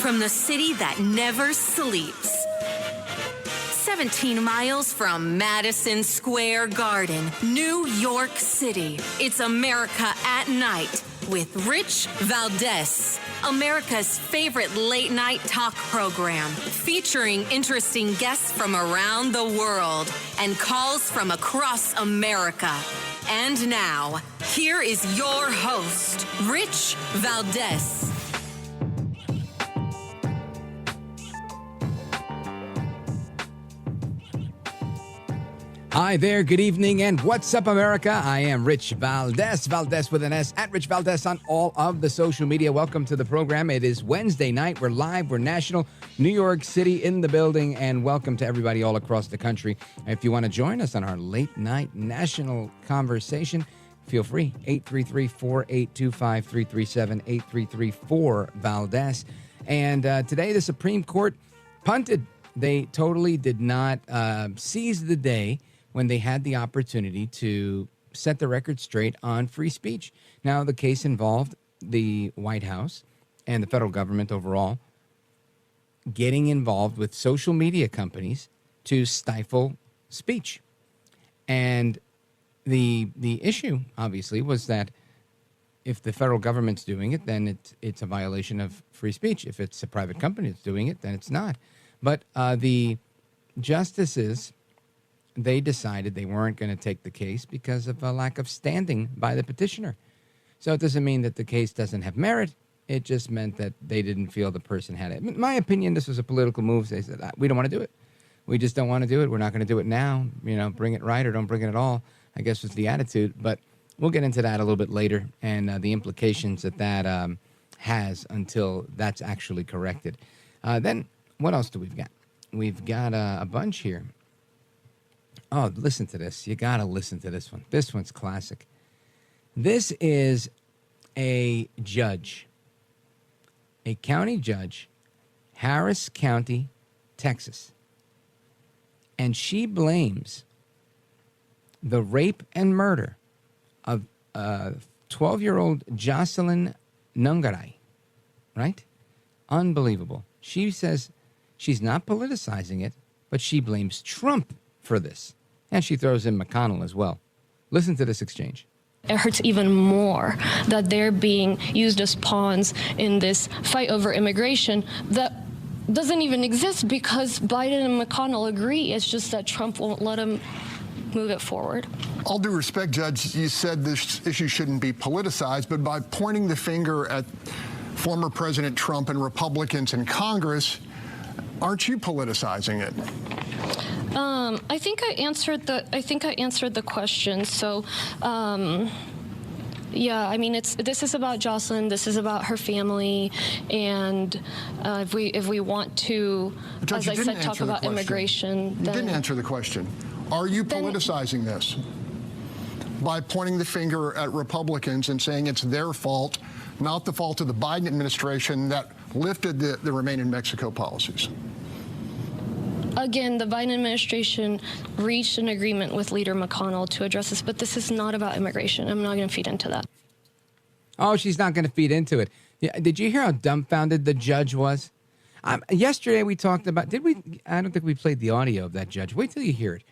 from the city that never sleeps. 17 miles from Madison Square Garden, New York City. It's America at Night with Rich Valdez. America's favorite late-night talk program, featuring interesting guests from around the world and calls from across America. And now, here is your host, Rich Valdez. Hi there, good evening, and what's up, America? I am Rich Valdez, Valdez with an S, at Rich Valdez on all of the social media. Welcome to the program. It is Wednesday night. We're live. We're national. New York City in the building, and welcome to everybody all across the country. If you want to join us on our late night national conversation, feel free. 833-482-5337, 833-4-Valdez. And today, the Supreme Court punted. They totally did not seize the day when they had the opportunity to set the record straight on free speech. Now, the case involved the White House and the federal government overall getting involved with social media companies to stifle speech. And the issue, obviously, was that if the federal government's doing it, then it's a violation of free speech. If it's a private company that's doing it, then it's not. But the justices, they decided they weren't going to take the case because of a lack of standing by the petitioner. So it doesn't mean that the case doesn't have merit. It just meant that they didn't feel the person had it. In my opinion, this was a political move. They said, we don't want to do it. We just don't want to do it. We're not going to do it now. You know, bring it right or don't bring it at all, I guess was the attitude. But we'll get into that a little bit later and the implications that has until that's actually corrected. Then what else do we've got? We've got a bunch here. Oh, listen to this. You got to listen to this one. This one's classic. This is a judge, a county judge, Harris County, Texas. And she blames the rape and murder of 12-year-old Jocelyn Nungaray, right? Unbelievable. She says she's not politicizing it, but she blames Trump for this. And she throws in McConnell as well. Listen to this exchange. It hurts even more that they're being used as pawns in this fight over immigration that doesn't even exist because Biden and McConnell agree. It's just that Trump won't let them move it forward. All due respect, Judge, you said this issue shouldn't be politicized, but by pointing the finger at former President Trump and Republicans in Congress, aren't you politicizing it? I think I answered the question. So, yeah, I mean, this is about Jocelyn. This is about her family, and if we want to, Judge, as I said, talk about immigration. You didn't answer the question. Are you politicizing this by pointing the finger at Republicans and saying it's their fault, not the fault of the Biden administration that lifted the Remain in Mexico policies? Again, the Biden administration reached an agreement with Leader McConnell to address this, but this is not about immigration. I'm not going to feed into that. Oh, she's not going to feed into it. Yeah, did you hear how dumbfounded the judge was? Yesterday we talked about. Did we? I don't think we played the audio of that judge. Wait till you hear it.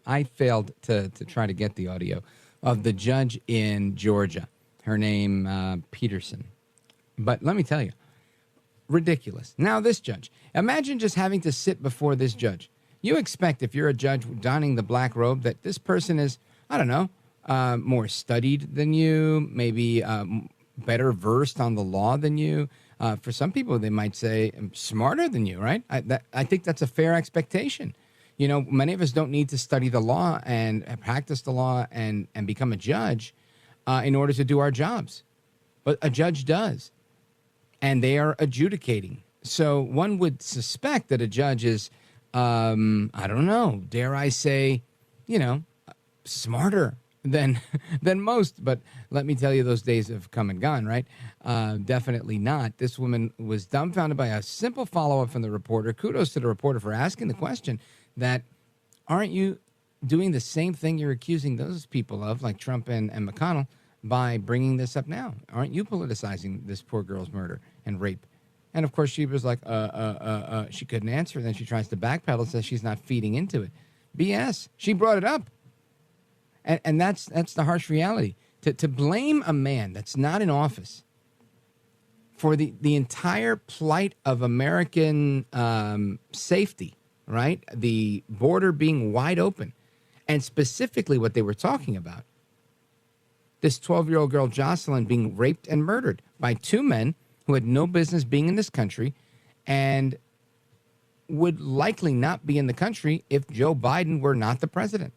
I failed to try to get the audio of the judge in Georgia. Her name Peterson. But let me tell you. Ridiculous. Now, this judge. Imagine just having to sit before this judge. You expect, if you're a judge donning the black robe, that this person is, I don't know, more studied than you, maybe better versed on the law than you. For some people, they might say smarter than you, right? I think that's a fair expectation. You know, many of us don't need to study the law and practice the law and become a judge in order to do our jobs. But a judge does. And they are adjudicating. So one would suspect that a judge is, I don't know, dare I say, you know, smarter than most. But let me tell you, those days have come and gone, right? Definitely not. This woman was dumbfounded by a simple follow-up from the reporter. Kudos to the reporter for asking the question that, aren't you doing the same thing you're accusing those people of, like Trump and McConnell, by bringing this up now? Aren't you politicizing this poor girl's murder and rape? And of course, she was like, she couldn't answer. Then she tries to backpedal and says she's not feeding into it. BS. She brought it up. And that's the harsh reality. To blame a man that's not in office for the entire plight of American safety, right? The border being wide open. And specifically what they were talking about, this 12-year-old girl, Jocelyn, being raped and murdered by two men who had no business being in this country and would likely not be in the country if Joe Biden were not the president.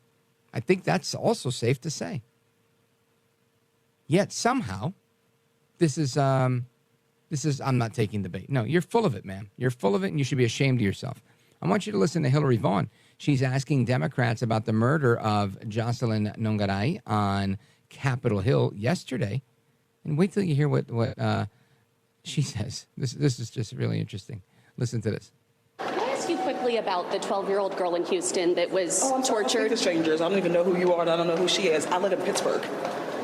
I think that's also safe to say. Yet somehow, this is I'm not taking the bait. No, you're full of it, ma'am. You're full of it, and you should be ashamed of yourself. I want you to listen to Hillary Vaughn. She's asking Democrats about the murder of Jocelyn Nongaray on Capitol Hill yesterday. And wait till you hear what she says. This is just really interesting. Listen to this. Can I ask you quickly about the 12-year-old girl in Houston that was I'm tortured? To strangers. I don't even know who you are, and I don't know who she is. I live in Pittsburgh.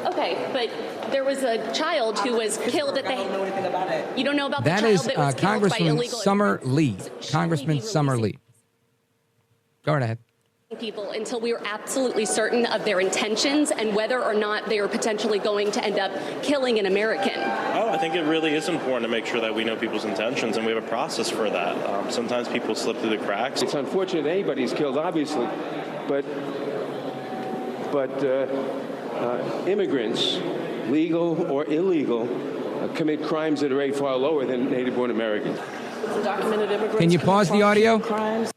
Okay, but there was a child who was killed at the... I don't know anything about it. You don't know about that the child is that was killed by Congressman illegal... Summer Lee. Congressman Summer Lee. Go right ahead. People until we were absolutely certain of their intentions and whether or not they are potentially going to end up killing an American. Oh, I think it really is important to make sure that we know people's intentions, and we have a process for that. Sometimes people slip through the cracks. It's unfortunate anybody's killed, obviously, but immigrants, legal or illegal, commit crimes at a rate far lower than native-born Americans. Documented immigrants. Can you pause the audio? Crimes.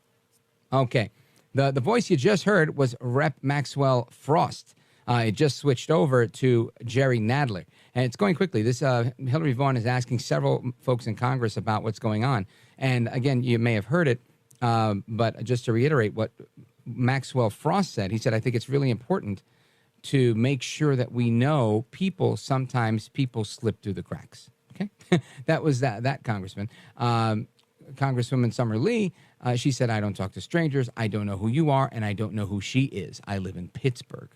Okay. The voice you just heard was Rep. Maxwell Frost. It just switched over to Jerry Nadler. And it's going quickly. This Hillary Vaughn is asking several folks in Congress about what's going on. And again, you may have heard it, but just to reiterate what Maxwell Frost said, he said, I think it's really important to make sure that we know sometimes people slip through the cracks. Okay? That was that Congressman. Congresswoman Summer Lee, she said, I don't talk to strangers. I don't know who you are, and I don't know who she is. I live in Pittsburgh.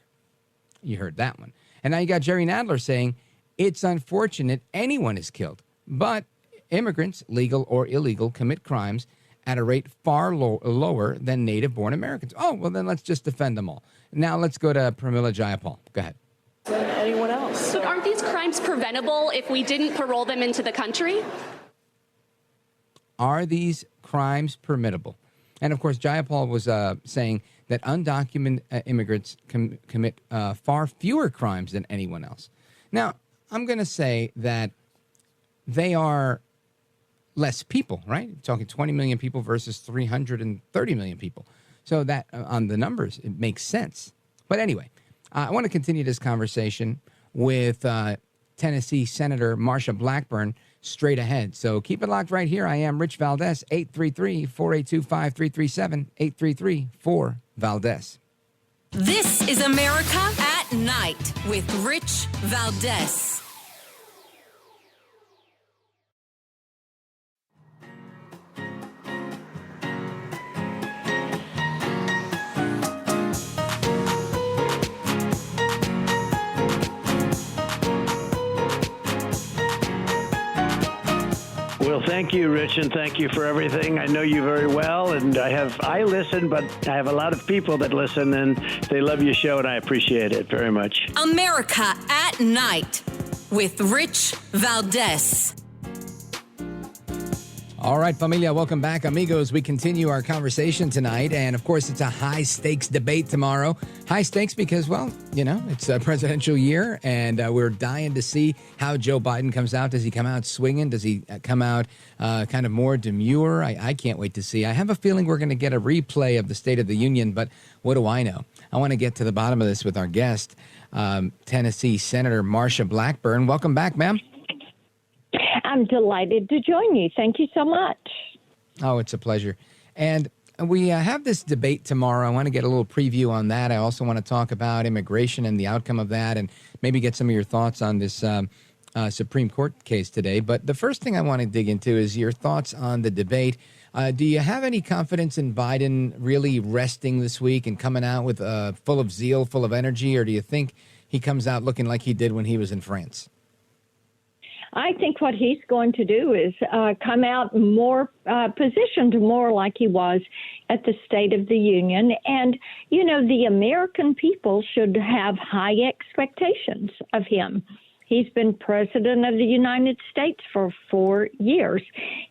You heard that one. And now you got Jerry Nadler saying, it's unfortunate anyone is killed, but immigrants, legal or illegal, commit crimes at a rate far lower than native-born Americans. Oh, well, then let's just defend them all. Now let's go to Pramila Jayapal. Go ahead. Than anyone else. But aren't these crimes preventable if we didn't parole them into the country? Are these crimes permissible? And of course, Jayapal was saying that undocumented immigrants commit far fewer crimes than anyone else. Now, I'm going to say that they are less people, right? We're talking 20 million people versus 330 million people. So that on the numbers, it makes sense. But anyway, I want to continue this conversation with Tennessee Senator Marsha Blackburn straight ahead. So keep it locked right here. I am Rich Valdez, 833-482-5337, 833-4-VALDEZ. This is America at Night with Rich Valdez. Well, thank you, Rich, and thank you for everything. I know you very well, and I listen, but I have a lot of people that listen, and they love your show, and I appreciate it very much. America at Night with Rich Valdez. All right, familia, welcome back, amigos. We continue our conversation tonight, and of course, it's a high-stakes debate tomorrow. High stakes because, well, you know, it's a presidential year, and we're dying to see how Joe Biden comes out. Does he come out swinging? Does he come out kind of more demure? I can't wait to see. I have a feeling we're going to get a replay of the State of the Union, but what do I know? I want to get to the bottom of this with our guest, Tennessee Senator Marsha Blackburn. Welcome back, ma'am. I'm delighted to join you. Thank you so much. Oh, it's a pleasure. And we have this debate tomorrow. I want to get a little preview on that. I also want to talk about immigration and the outcome of that, and maybe get some of your thoughts on this Supreme Court case today. But the first thing I want to dig into is your thoughts on the debate. Do you have any confidence in Biden really resting this week and coming out with full of zeal, full of energy, or do you think he comes out looking like he did when he was in France? I think what he's going to do is come out more positioned more like he was at the State of the Union. And, you know, the American people should have high expectations of him. He's been president of the United States for 4 years.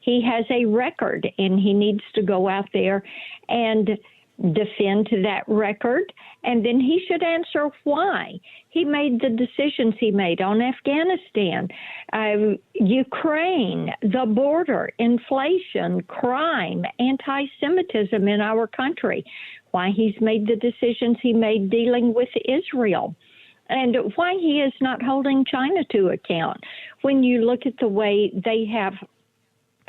He has a record, and he needs to go out there and defend that record, and then he should answer why he made the decisions he made on Afghanistan, Ukraine, the border, inflation, crime, anti-Semitism in our country, why he's made the decisions he made dealing with Israel, and why he is not holding China to account. When you look at the way they have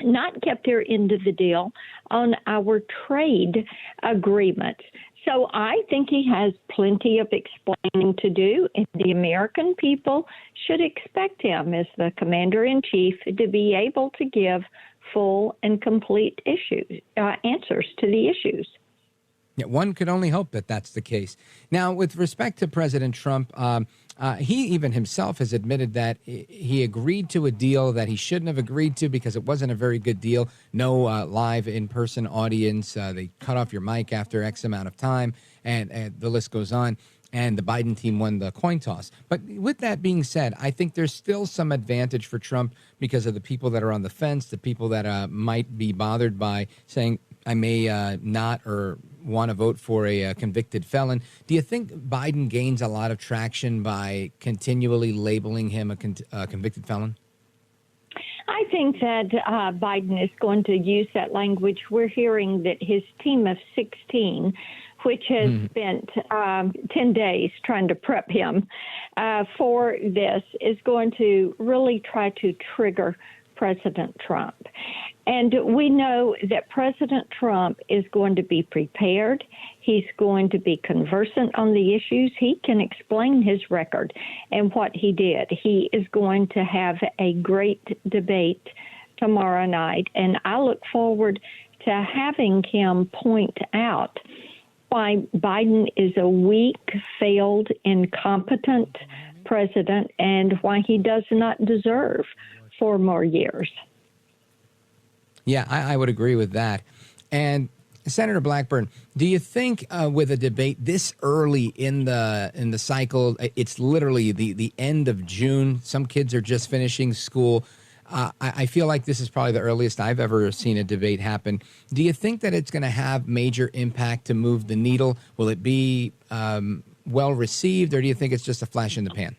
not kept their end of the deal on our trade agreements. So I think he has plenty of explaining to do, and the American people should expect him as the commander-in-chief to be able to give full and complete answers to the issues. Yeah, one could only hope that that's the case. Now, with respect to President Trump, he even himself has admitted that he agreed to a deal that he shouldn't have agreed to because it wasn't a very good deal. No live in-person audience. They cut off your mic after X amount of time, and the list goes on. And the Biden team won the coin toss. But with that being said, I think there's still some advantage for Trump because of the people that are on the fence, the people that might be bothered by saying, I may not or want to vote for a convicted felon. Do you think Biden gains a lot of traction by continually labeling him a convicted felon? I think that Biden is going to use that language. We're hearing that his team of 16, which has spent 10 days trying to prep him for this, is going to really try to trigger President Trump. And we know that President Trump is going to be prepared. He's going to be conversant on the issues. He can explain his record and what he did. He is going to have a great debate tomorrow night, and I look forward to having him point out why Biden is a weak, failed, incompetent president and why he does not deserve 4 more years. Yeah, I would agree with that. And Senator Blackburn, do you think with a debate this early in the cycle, it's literally the end of June, some kids are just finishing school, I feel like this is probably the earliest I've ever seen a debate happen. Do you think that it's going to have major impact to move the needle? Will it be well received, or do you think it's just a flash in the pan?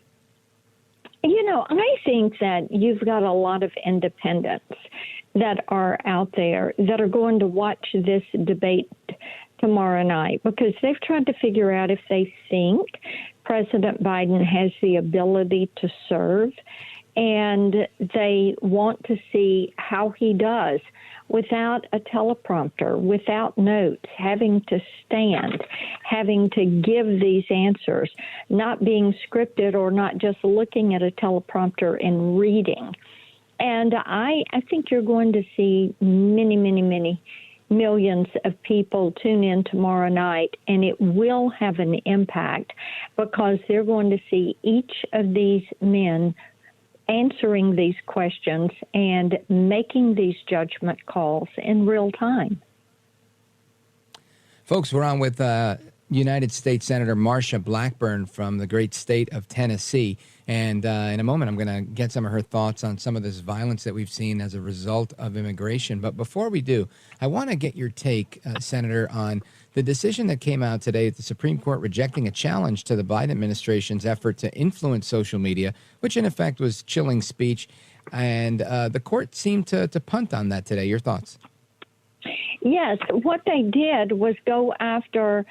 You know, I think that you've got a lot of independents that are out there that are going to watch this debate tomorrow night because they've tried to figure out if they think President Biden has the ability to serve, and they want to see how he does without a teleprompter, without notes, having to stand, having to give these answers, not being scripted or not just looking at a teleprompter and reading. And I think you're going to see many, many, many millions of people tune in tomorrow night, and it will have an impact because they're going to see each of these men answering these questions and making these judgment calls in real time. Folks, we're on with United States Senator Marsha Blackburn from the great state of Tennessee. And in a moment, I'm going to get some of her thoughts on some of this violence that we've seen as a result of immigration. But before we do, I want to get your take, Senator, on the decision that came out today at the Supreme Court rejecting a challenge to the Biden administration's effort to influence social media, which in effect was chilling speech. And the court seemed to punt on that today. Your thoughts? Yes, what they did was go after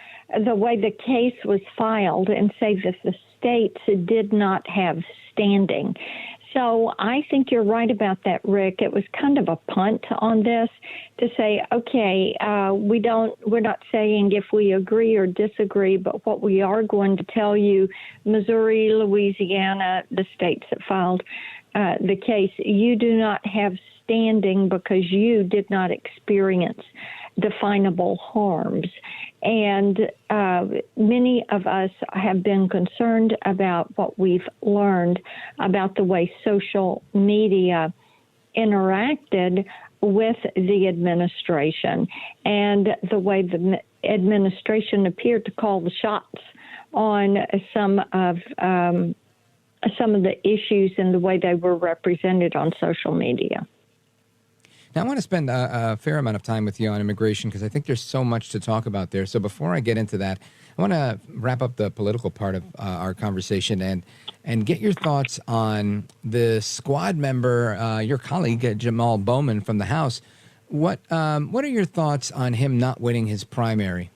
the way the case was filed and say that the states did not have standing. So I think you're right about that, Rick. It was kind of a punt on this to say, okay, we're not saying if we agree or disagree, but what we are going to tell you, Missouri, Louisiana, the states that filed the case, you do not have standing because you did not experience definable harms. And many of us have been concerned about what we've learned about the way social media interacted with the administration and the way the administration appeared to call the shots on some of the issues and the way they were represented on social media. Now, I want to spend a fair amount of time with you on immigration because I think there's so much to talk about there. So before I get into that, I want to wrap up the political part of our conversation and get your thoughts on the squad member, your colleague, Jamal Bowman from the House. What are your thoughts on him not winning his primary?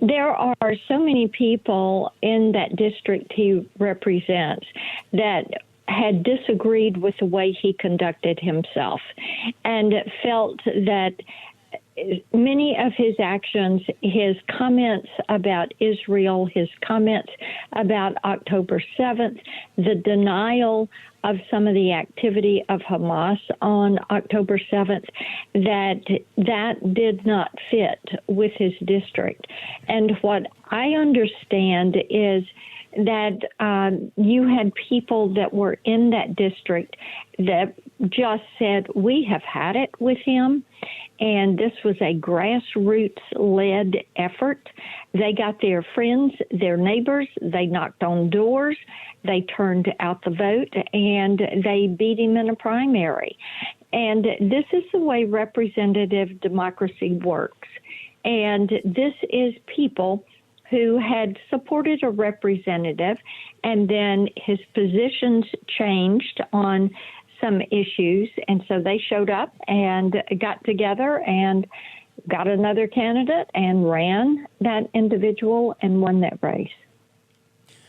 There are so many people in that district he represents that had disagreed with the way he conducted himself and felt that many of his actions, his comments about Israel, his comments about October 7th, the denial of some of the activity of Hamas on October 7th, that did not fit with his district. And what I understand is that you had people that were in that district that just said, we have had it with him. And this was a grassroots-led effort. They got their friends, their neighbors, they knocked on doors, they turned out the vote, and they beat him in a primary. And this is the way representative democracy works. And this is people who had supported a representative, and then his positions changed on some issues, and so they showed up and got together and got another candidate and ran that individual and won that race.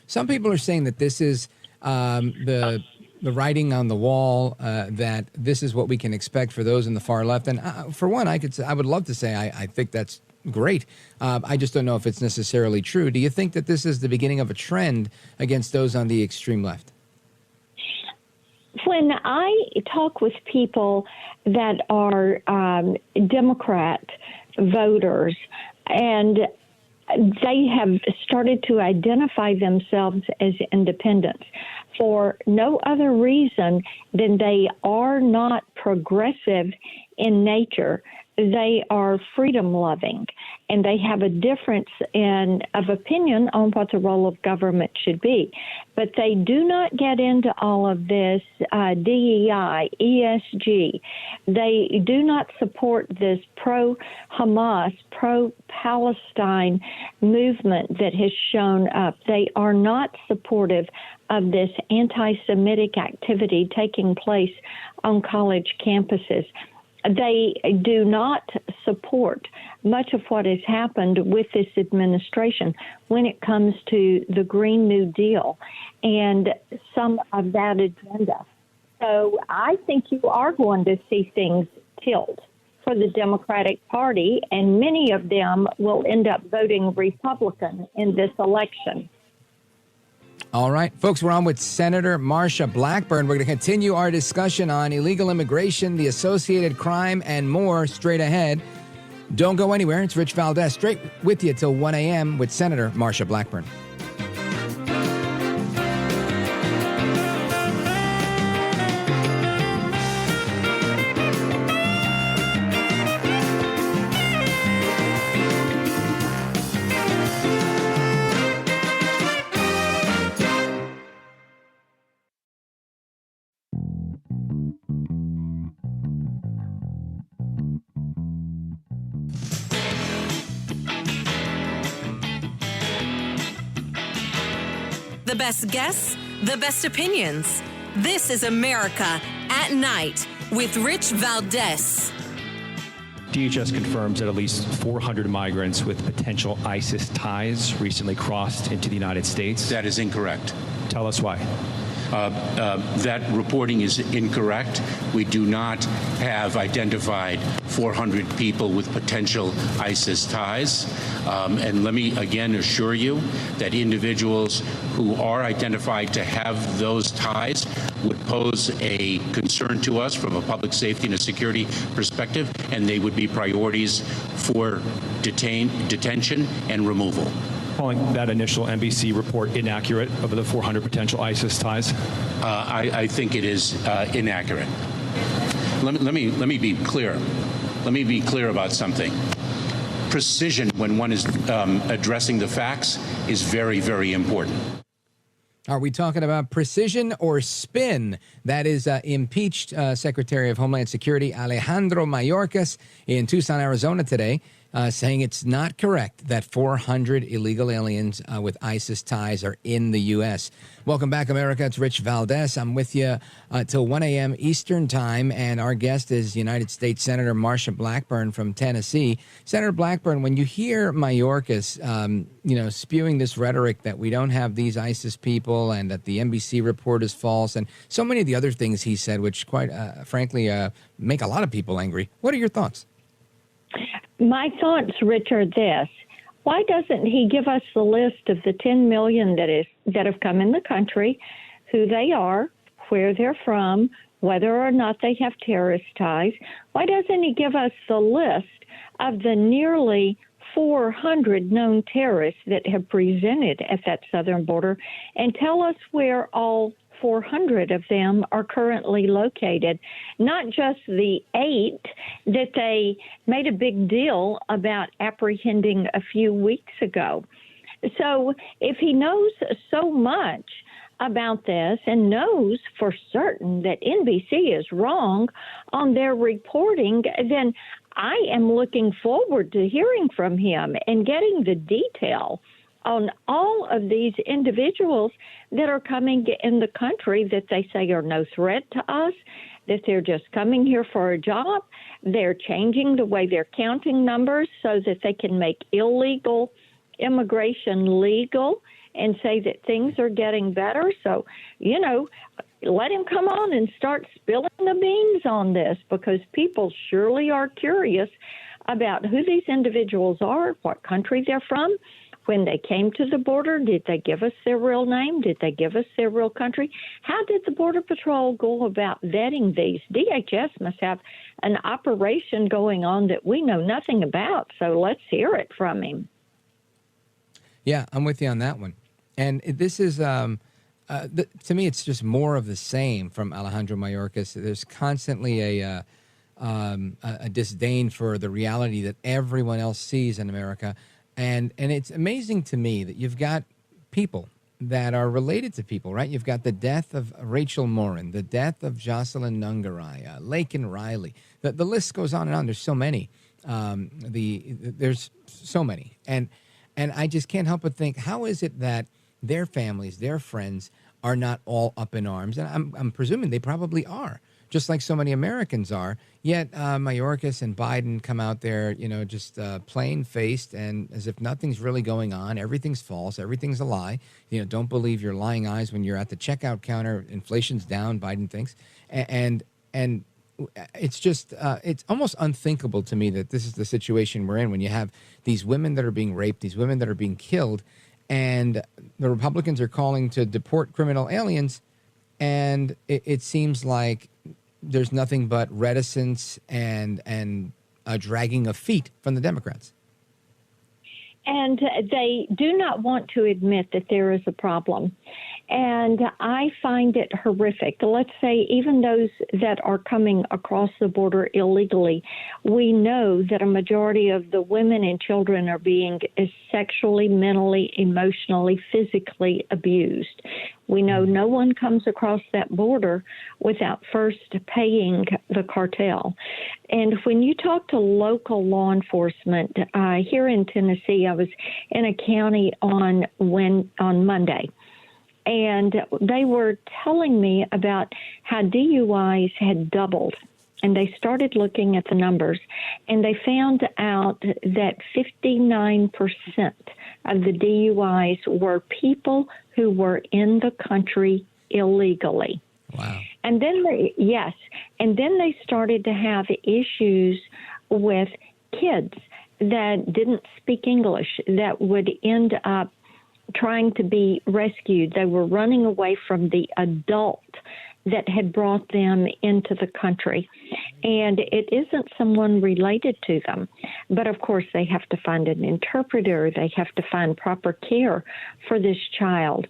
Some people are saying that this is the writing on the wall, that this is what we can expect for those in the far left. And for one, I would love to say I think that's great. I just don't know if it's necessarily true. Do you think that this is the beginning of a trend against those on the extreme left? When I talk with people that are Democrat voters and they have started to identify themselves as independents for no other reason than they are not progressive in nature. They are freedom-loving, and they have a difference of opinion on what the role of government should be. But they do not get into all of this DEI, ESG. They do not support this pro-Hamas, pro-Palestine movement that has shown up. They are not supportive of this anti-Semitic activity taking place on college campuses. They do not support much of what has happened with this administration when it comes to the Green New Deal and some of that agenda. So I think you are going to see things tilt for the Democratic Party, and many of them will end up voting Republican in this election. All right, folks, we're on with Senator Marsha Blackburn. We're going to continue our discussion on illegal immigration, the associated crime, and more straight ahead. Don't go anywhere. It's Rich Valdez straight with you till 1 a.m. with Senator Marsha Blackburn. The best guests, the best opinions. This is America at Night with Rich Valdez. DHS confirms that at least 400 migrants with potential ISIS ties recently crossed into the United States. That is incorrect. Tell us why. That reporting is incorrect. We do not have identified 400 people with potential ISIS ties. And let me again assure you that individuals who are identified to have those ties would pose a concern to us from a public safety and a security perspective, and they would be priorities for detention and removal. Calling that initial NBC report inaccurate over the 400 potential ISIS ties? I think it is inaccurate. Let me be clear. Let me be clear about something. Precision when one is addressing the facts is very, very important. Are we talking about precision or spin? That is impeached Secretary of Homeland Security Alejandro Mayorkas in Tucson, Arizona today, saying it's not correct that 400 illegal aliens with ISIS ties are in the U.S. Welcome back, America. It's Rich Valdez. I'm with you till 1 a.m. Eastern Time, and our guest is United States Senator Marsha Blackburn from Tennessee. Senator Blackburn, when you hear Mayorkas, spewing this rhetoric that we don't have these ISIS people and that the NBC report is false, and so many of the other things he said, which quite frankly make a lot of people angry, what are your thoughts? My thoughts, Rich, are this. Why doesn't he give us the list of the 10 million that have come in the country, who they are, where they're from, whether or not they have terrorist ties? Why doesn't he give us the list of the nearly 400 known terrorists that have presented at that southern border and tell us where all 400 of them are currently located, not just the 8 that they made a big deal about apprehending a few weeks ago. So if he knows so much about this and knows for certain that NBC is wrong on their reporting, then I am looking forward to hearing from him and getting the detail on all of these individuals that are coming in the country that they say are no threat to us, that they're just coming here for a job. They're changing the way they're counting numbers so that they can make illegal immigration legal and say that things are getting better. So, let him come on and start spilling the beans on this, because people surely are curious about who these individuals are, what country they're from. When they came to the border, did they give us their real name? Did they give us their real country? How did the Border Patrol go about vetting these? DHS must have an operation going on that we know nothing about, so let's hear it from him. Yeah, I'm with you on that one. And this is, to me, it's just more of the same from Alejandro Mayorkas. There's constantly a disdain for the reality that everyone else sees in America. And it's amazing to me that you've got people that are related to people, right? You've got the death of Rachel Morin, the death of Jocelyn Nungaray, Laken Riley. The list goes on and on. There's so many. There's so many. And I just can't help but think, how is it that their families, their friends are not all up in arms? And I'm presuming they probably are, just like so many Americans are. Yet Mayorkas and Biden come out there, just plain-faced and as if nothing's really going on. Everything's false. Everything's a lie. Don't believe your lying eyes when you're at the checkout counter. Inflation's down, Biden thinks. And it's just, it's almost unthinkable to me that this is the situation we're in when you have these women that are being raped, these women that are being killed, and the Republicans are calling to deport criminal aliens, and it seems like there's nothing but reticence and a dragging of feet from the Democrats. And they do not want to admit that there is a problem. And I find it horrific. Let's say even those that are coming across the border illegally, we know that a majority of the women and children are being sexually, mentally, emotionally, physically abused. We know no one comes across that border without first paying the cartel. And when you talk to local law enforcement, here in Tennessee, I was in a county on Monday, and they were telling me about how DUIs had doubled. And they started looking at the numbers, and they found out that 59% of the DUIs were people who were in the country illegally. Wow. And then they started to have issues with kids that didn't speak English that would end up trying to be rescued. They were running away from the adult that had brought them into the country. And it isn't someone related to them. But of course, they have to find an interpreter. They have to find proper care for this child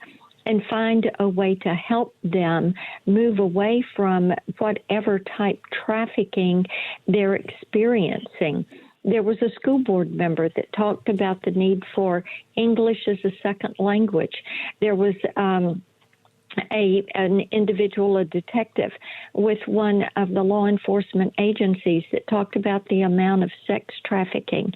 and find a way to help them move away from whatever type trafficking they're experiencing. There was a school board member that talked about the need for English as a second language. There was an individual, a detective, with one of the law enforcement agencies that talked about the amount of sex trafficking.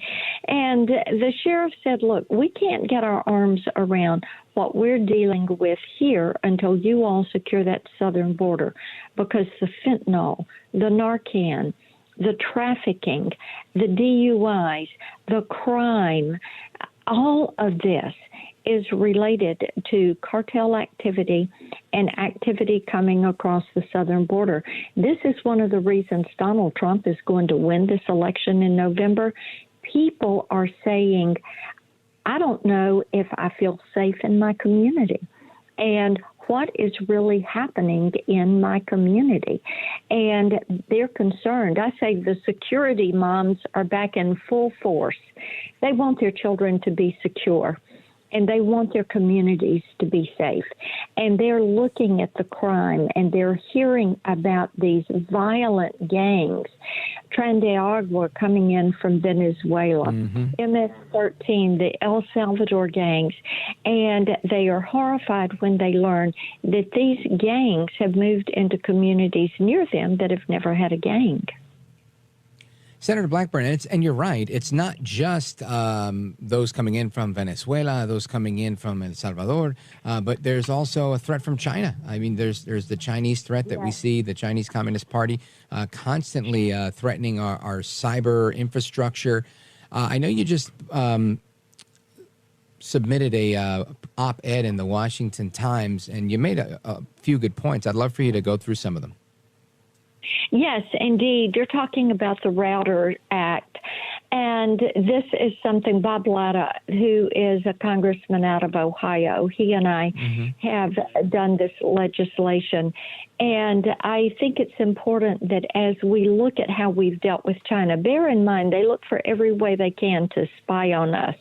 And the sheriff said, look, we can't get our arms around what we're dealing with here until you all secure that southern border, because the fentanyl, the Narcan, the trafficking, the DUIs, the crime, all of this is related to cartel activity and activity coming across the southern border. This is one of the reasons Donald Trump is going to win this election in November. People are saying, I don't know if I feel safe in my community. And what is really happening in my community? And they're concerned. I say the security moms are back in full force. They want their children to be secure, and they want their communities to be safe. And they're looking at the crime, and they're hearing about these violent gangs. Tren de Agua coming in from Venezuela, MS-13, the El Salvador gangs, and they are horrified when they learn that these gangs have moved into communities near them that have never had a gang. Senator Blackburn, and you're right, it's not just those coming in from Venezuela, those coming in from El Salvador, but there's also a threat from China. I mean, there's the Chinese threat that we see, the Chinese Communist Party constantly threatening our cyber infrastructure. I know you just submitted a op-ed in the Washington Times, and you made a few good points. I'd love for you to go through some of them. Yes, indeed. You're talking about the Router Act. And this is something Bob Latta, who is a congressman out of Ohio, he and I have done this legislation. And I think it's important that as we look at how we've dealt with China, bear in mind they look for every way they can to spy on us.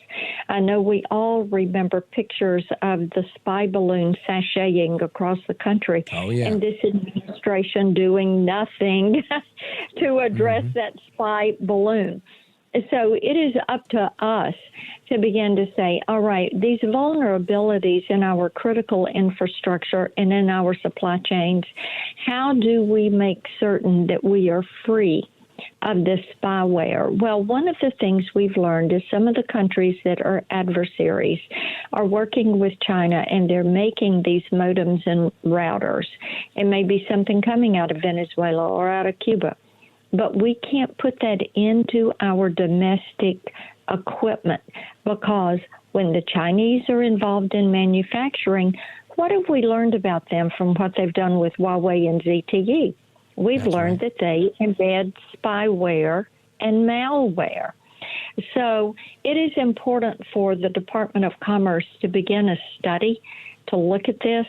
I know we all remember pictures of the spy balloon sashaying across the country. Oh, yeah. And this administration doing nothing to address that spy balloon. So it is up to us to begin to say, all right, these vulnerabilities in our critical infrastructure and in our supply chains, how do we make certain that we are free of this spyware? Well, one of the things we've learned is some of the countries that are adversaries are working with China, and they're making these modems and routers. It may be something coming out of Venezuela or out of Cuba. But we can't put that into our domestic equipment, because when the Chinese are involved in manufacturing, what have we learned about them from what they've done with Huawei and ZTE? We've learned that they embed spyware and malware. So it is important for the Department of Commerce to begin a study to look at this,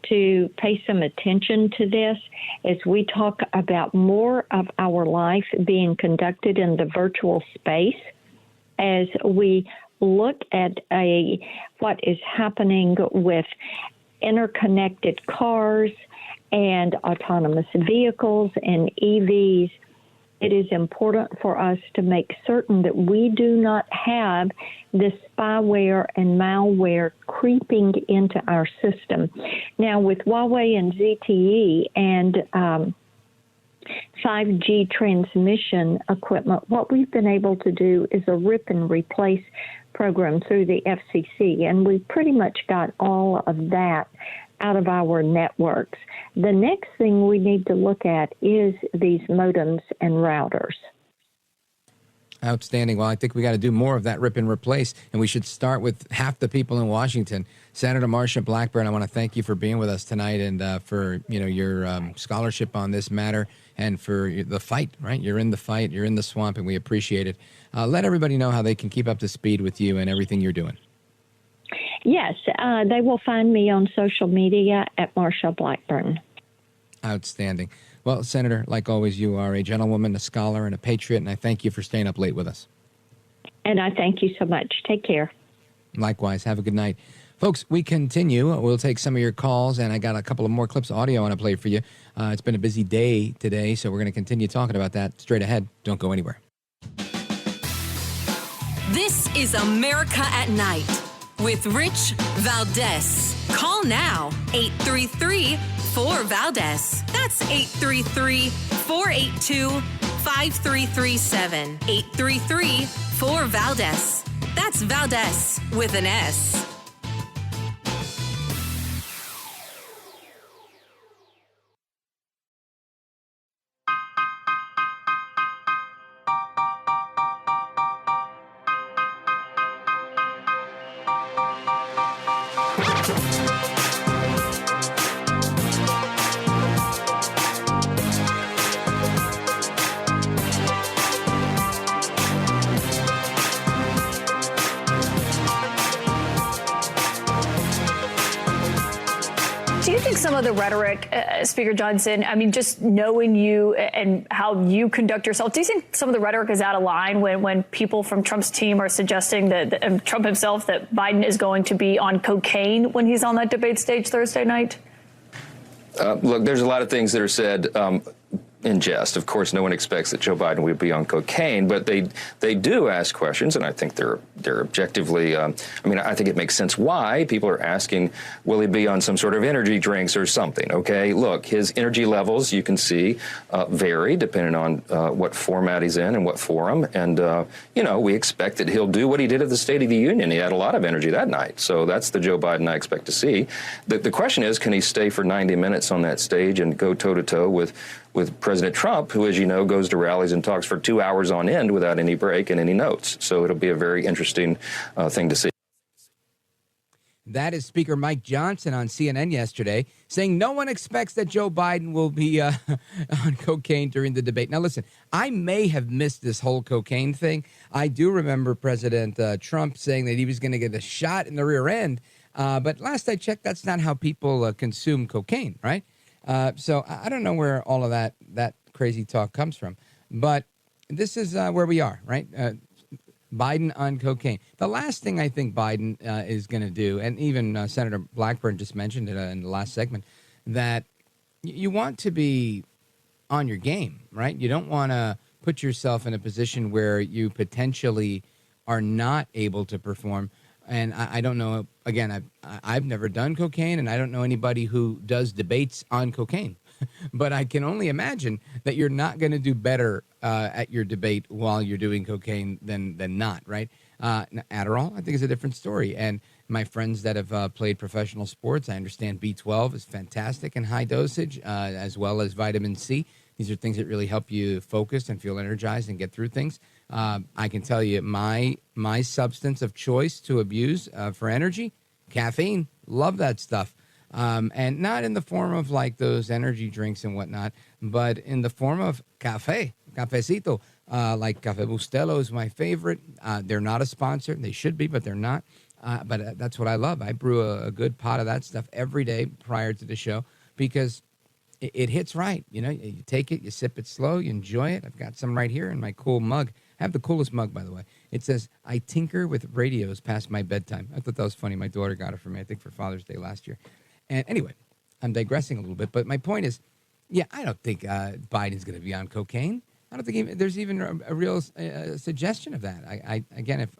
to pay some attention to this as we talk about more of our life being conducted in the virtual space, as we look at what is happening with interconnected cars and autonomous vehicles and EVs. It is important for us to make certain that we do not have this spyware and malware creeping into our system. Now, with Huawei and ZTE and 5G transmission equipment, what we've been able to do is a rip and replace program through the FCC, and we pretty much got all of that out of our networks. The next thing we need to look at is these modems and routers. Outstanding. Well, I think we got to do more of that rip and replace, and we should start with half the people in Washington. Senator Marsha Blackburn, I want to thank you for being with us tonight and for your scholarship on this matter and for the fight. Right, you're in the fight, you're in the swamp, and we appreciate it. Let everybody know how they can keep up to speed with you and everything you're doing. Yes, they will find me on social media at Marsha Blackburn. Outstanding. Well, Senator, like always, you are a gentlewoman, a scholar, and a patriot, and I thank you for staying up late with us. And I thank you so much. Take care. Likewise. Have a good night. Folks, we continue. We'll take some of your calls, and I got a couple of more clips of audio I want to play for you. It's been a busy day today, so we're going to continue talking about that straight ahead. Don't go anywhere. This is America at Night with Rich Valdez. Call now, 833-4-VALDEZ. That's 833-482-5337. 833-4-VALDEZ. That's Valdez with an S. Do you think some of the rhetoric, Speaker Johnson, I mean, just knowing you and how you conduct yourself, do you think some of the rhetoric is out of line when people from Trump's team are suggesting that Trump himself, that Biden is going to be on cocaine when he's on that debate stage Thursday night? Look, there's a lot of things that are said in jest. Of course, no one expects that Joe Biden would be on cocaine, but they do ask questions, and I think they're objectively. I mean, I think it makes sense why people are asking, will he be on some sort of energy drinks or something? Okay, look, his energy levels, you can see, vary depending on what format he's in and what forum, and we expect that he'll do what he did at the State of the Union. He had a lot of energy that night, so that's the Joe Biden I expect to see. The question is, can he stay for 90 minutes on that stage and go toe-to-toe with President Trump, who, as you know, goes to rallies and talks for 2 hours on end without any break and any notes. So it'll be a very interesting thing to see. That is Speaker Mike Johnson on CNN yesterday saying no one expects that Joe Biden will be on cocaine during the debate. Now, listen, I may have missed this whole cocaine thing. I do remember President Trump saying that he was going to get a shot in the rear end. But last I checked, that's not how people consume cocaine, right? So I don't know where all of that crazy talk comes from, but this is where we are, right? Biden on cocaine. The last thing I think Biden is going to do, and even Senator Blackburn just mentioned it in the last segment, that you want to be on your game, right? You don't want to put yourself in a position where you potentially are not able to perform. And I don't know, again, I've never done cocaine, and I don't know anybody who does debates on cocaine. But I can only imagine that you're not going to do better at your debate while you're doing cocaine than not, right? Adderall, I think, is a different story. And my friends that have played professional sports, I understand B12 is fantastic in high dosage, as well as vitamin C. These are things that really help you focus and feel energized and get through things. I can tell you my substance of choice to abuse for energy, caffeine. Love that stuff. And not in the form of like those energy drinks and whatnot, but in the form of cafecito. Like Café Bustelo is my favorite. They're not a sponsor. They should be, but they're not. But that's what I love. I brew a good pot of that stuff every day prior to the show because it hits right. You know, you take it, you sip it slow, you enjoy it. I've got some right here in my cool mug. I have the coolest mug, by the way. It says, I tinker with radios past my bedtime. I thought that was funny. My daughter got it for me, I think, for Father's Day last year. And anyway, I'm digressing a little bit. But my point is, yeah, I don't think Biden's going to be on cocaine. I don't think there's even a real suggestion of that. Again, if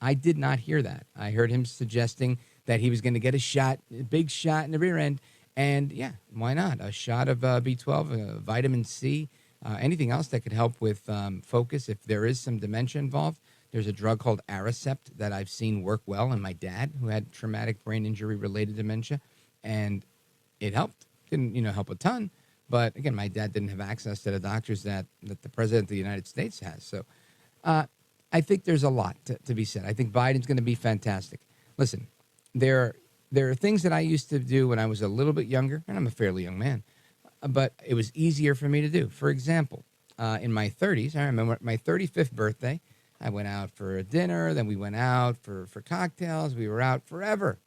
I did not hear that. I heard him suggesting that he was going to get a big shot in the rear end. And, yeah, why not? A shot of B12, vitamin C, anything else that could help with focus if there is some dementia involved. There's a drug called Aricept that I've seen work well in my dad who had traumatic brain injury-related dementia, and it helped. Didn't, help a ton. But, again, my dad didn't have access to the doctors that the President of the United States has. So I think there's a lot to be said. I think Biden's going to be fantastic. Listen, there are things that I used to do when I was a little bit younger, and I'm a fairly young man, but it was easier for me to do. For example, in my 30s, I remember my 35th birthday, I went out for a dinner, then we went out for cocktails. We were out forever.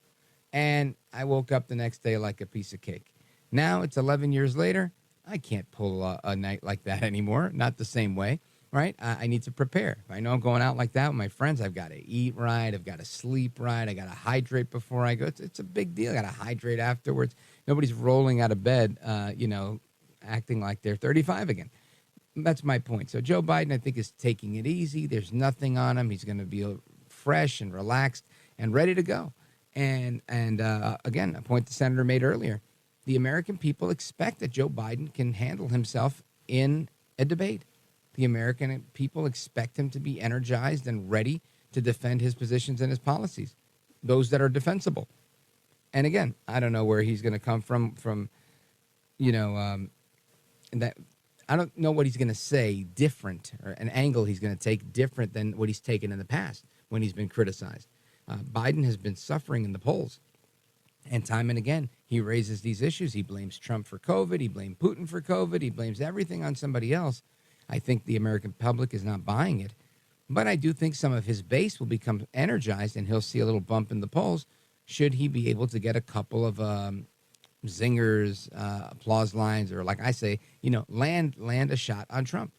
And I woke up the next day like a piece of cake. Now it's 11 years later. I can't pull a night like that anymore. Not the same way, right? I need to prepare. If I know I'm going out like that with my friends, I've got to eat right. I've got to sleep right. I got to hydrate before I go. It's a big deal. I got to hydrate afterwards. Nobody's rolling out of bed, acting like they're 35 again. That's my point. So Joe Biden, I think, is taking it easy. There's nothing on him. He's going to be fresh and relaxed and ready to go. And again, a point the senator made earlier, the American people expect that Joe Biden can handle himself in a debate. The American people expect him to be energized and ready to defend his positions and his policies, those that are defensible. And again, I don't know where he's going to come from, that. I don't know what he's going to say different, or an angle he's going to take different than what he's taken in the past when he's been criticized. Biden has been suffering in the polls. And time and again, he raises these issues. He blames Trump for COVID. He blamed Putin for COVID. He blames everything on somebody else. I think the American public is not buying it. But I do think some of his base will become energized, and he'll see a little bump in the polls should he be able to get a couple of zingers, applause lines, or like I say, land a shot on Trump.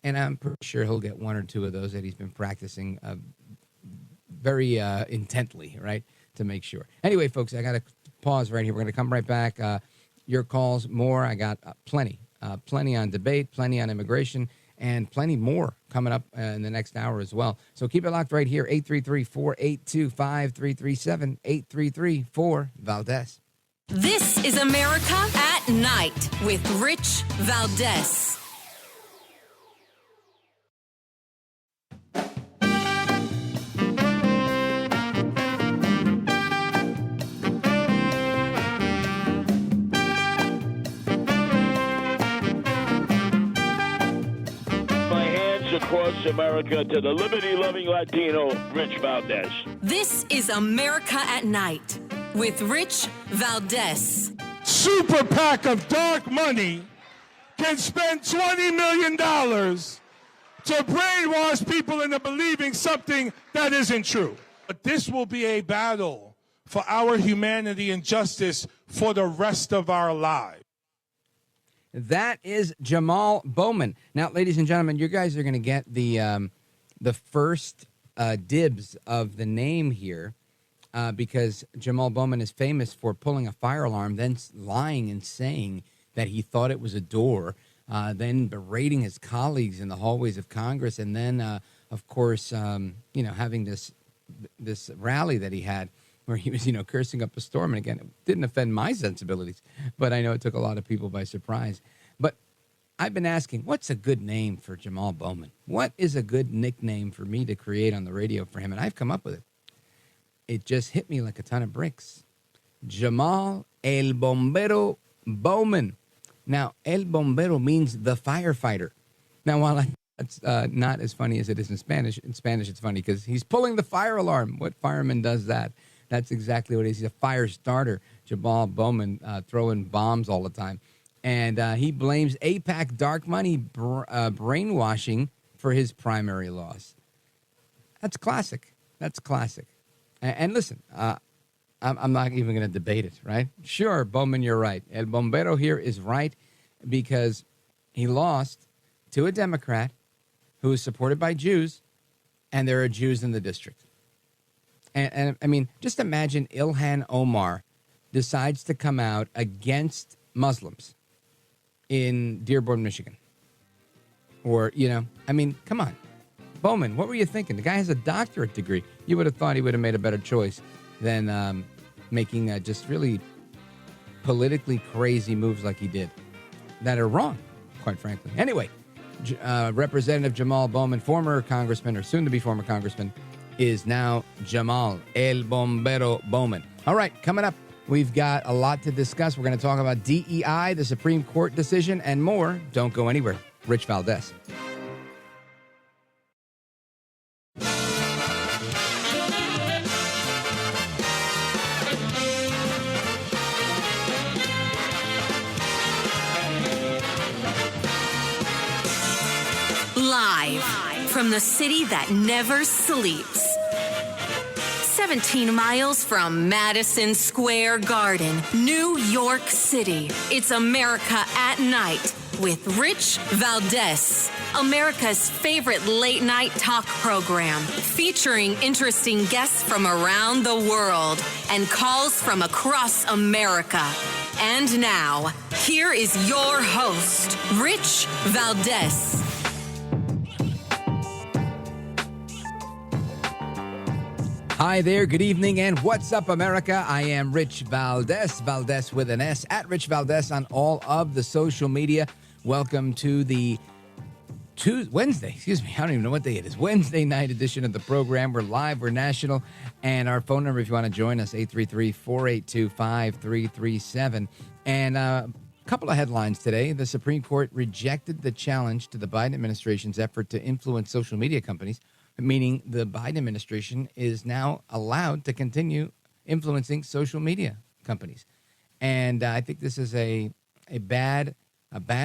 And I'm pretty sure he'll get one or two of those that he's been practicing very intently, right, to make sure. Anyway, folks, I got to pause right here. We're going to come right back. Your calls, more. I got plenty on debate, plenty on immigration, and plenty more coming up in the next hour as well. So keep it locked right here, 833-482-5337, 833-4-VALDEZ. This is America at Night with Rich Valdez. Across America to the liberty-loving Latino, Rich Valdez. This is America at Night with Rich Valdez. Super PAC of dark money can spend $20 million to brainwash people into believing something that isn't true. But this will be a battle for our humanity and justice for the rest of our lives. That is Jamal Bowman. Now, ladies and gentlemen, you guys are going to get the first dibs of the name here because Jamal Bowman is famous for pulling a fire alarm, then lying and saying that he thought it was a door, then berating his colleagues in the hallways of Congress, and then, of course, having this rally that he had where he was, cursing up a storm. And again, it didn't offend my sensibilities, but I know it took a lot of people by surprise. But I've been asking, what's a good name for Jamal Bowman? What is a good nickname for me to create on the radio for him? And I've come up with it. It just hit me like a ton of bricks. Jamal El Bombero Bowman. Now, El Bombero means the firefighter. Now, while that's not as funny as it is in Spanish it's funny because he's pulling the fire alarm. What fireman does that? That's exactly what it is. He's a fire starter. Jamal Bowman throwing bombs all the time. And he blames AIPAC dark money brainwashing for his primary loss. That's classic. That's classic. And listen, I'm not even going to debate it, right? Sure, Bowman, you're right. El Bombero here is right because he lost to a Democrat who is supported by Jews, and there are Jews in the district. And I mean, just imagine Ilhan Omar decides to come out against Muslims in Dearborn, Michigan. Or, come on. Bowman, what were you thinking? The guy has a doctorate degree. You would have thought he would have made a better choice than making just really politically crazy moves like he did that are wrong, quite frankly. Anyway, Representative Jamal Bowman, former congressman or soon-to-be former congressman, is now Jamal El Bombero Bowman. All right, coming up, we've got a lot to discuss. We're going to talk about DEI, the Supreme Court decision, and more. Don't go anywhere. Rich Valdez. from the city that never sleeps. 17 miles from Madison Square Garden, New York City. It's America at Night with Rich Valdez, America's favorite late-night talk program, featuring interesting guests from around the world and calls from across America. And now, here is your host, Rich Valdez. Hi there, good evening, and what's up, America? I am Rich Valdez, Valdez with an S, at Rich Valdez on all of the social media. Welcome to the Wednesday, I don't even know what day it is, Wednesday night edition of the program. We're live, we're national, and our phone number, if you want to join us, 833-482-5337. And a couple of headlines today. The Supreme Court rejected the challenge to the Biden administration's effort to influence social media companies, meaning the Biden administration is now allowed to continue influencing social media companies. And I think this is a bad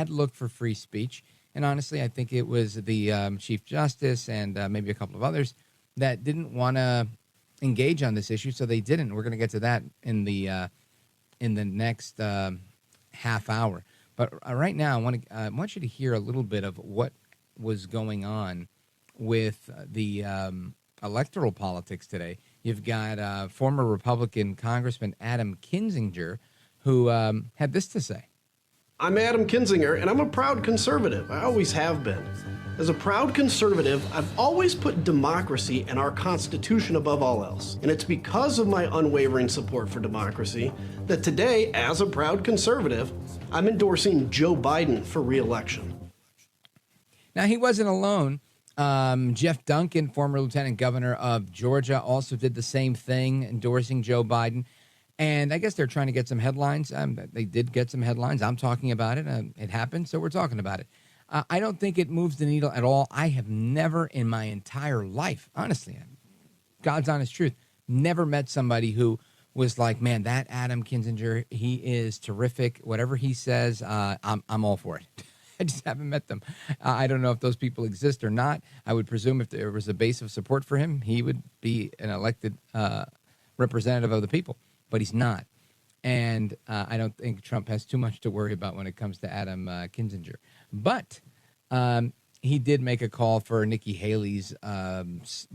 look for free speech. And honestly, I think it was the Chief Justice and maybe a couple of others that didn't want to engage on this issue, so they didn't. We're going to get to that in the next half hour. But right now, I want you to hear a little bit of what was going on with the electoral politics today. You've got former Republican Congressman Adam Kinzinger, who had this to say. I'm Adam Kinzinger, and I'm a proud conservative. I always have been. As a proud conservative, I've always put democracy and our Constitution above all else. And it's because of my unwavering support for democracy that today, as a proud conservative, I'm endorsing Joe Biden for re-election. Now, he wasn't alone. Jeff Duncan, former lieutenant governor of Georgia, also did the same thing, endorsing Joe Biden. And I guess they're trying to get some headlines. They did get some headlines. I'm talking about it. It happened, so we're talking about it. I don't think it moves the needle at all. I have never in my entire life, honestly, God's honest truth, never met somebody who was like, man, that Adam Kinzinger, he is terrific. Whatever he says, I'm all for it. I just haven't met them. I don't know if those people exist or not. I would presume if there was a base of support for him, he would be an elected representative of the people, but he's not. And I don't think Trump has too much to worry about when it comes to Adam Kinzinger. But he did make a call for Nikki Haley's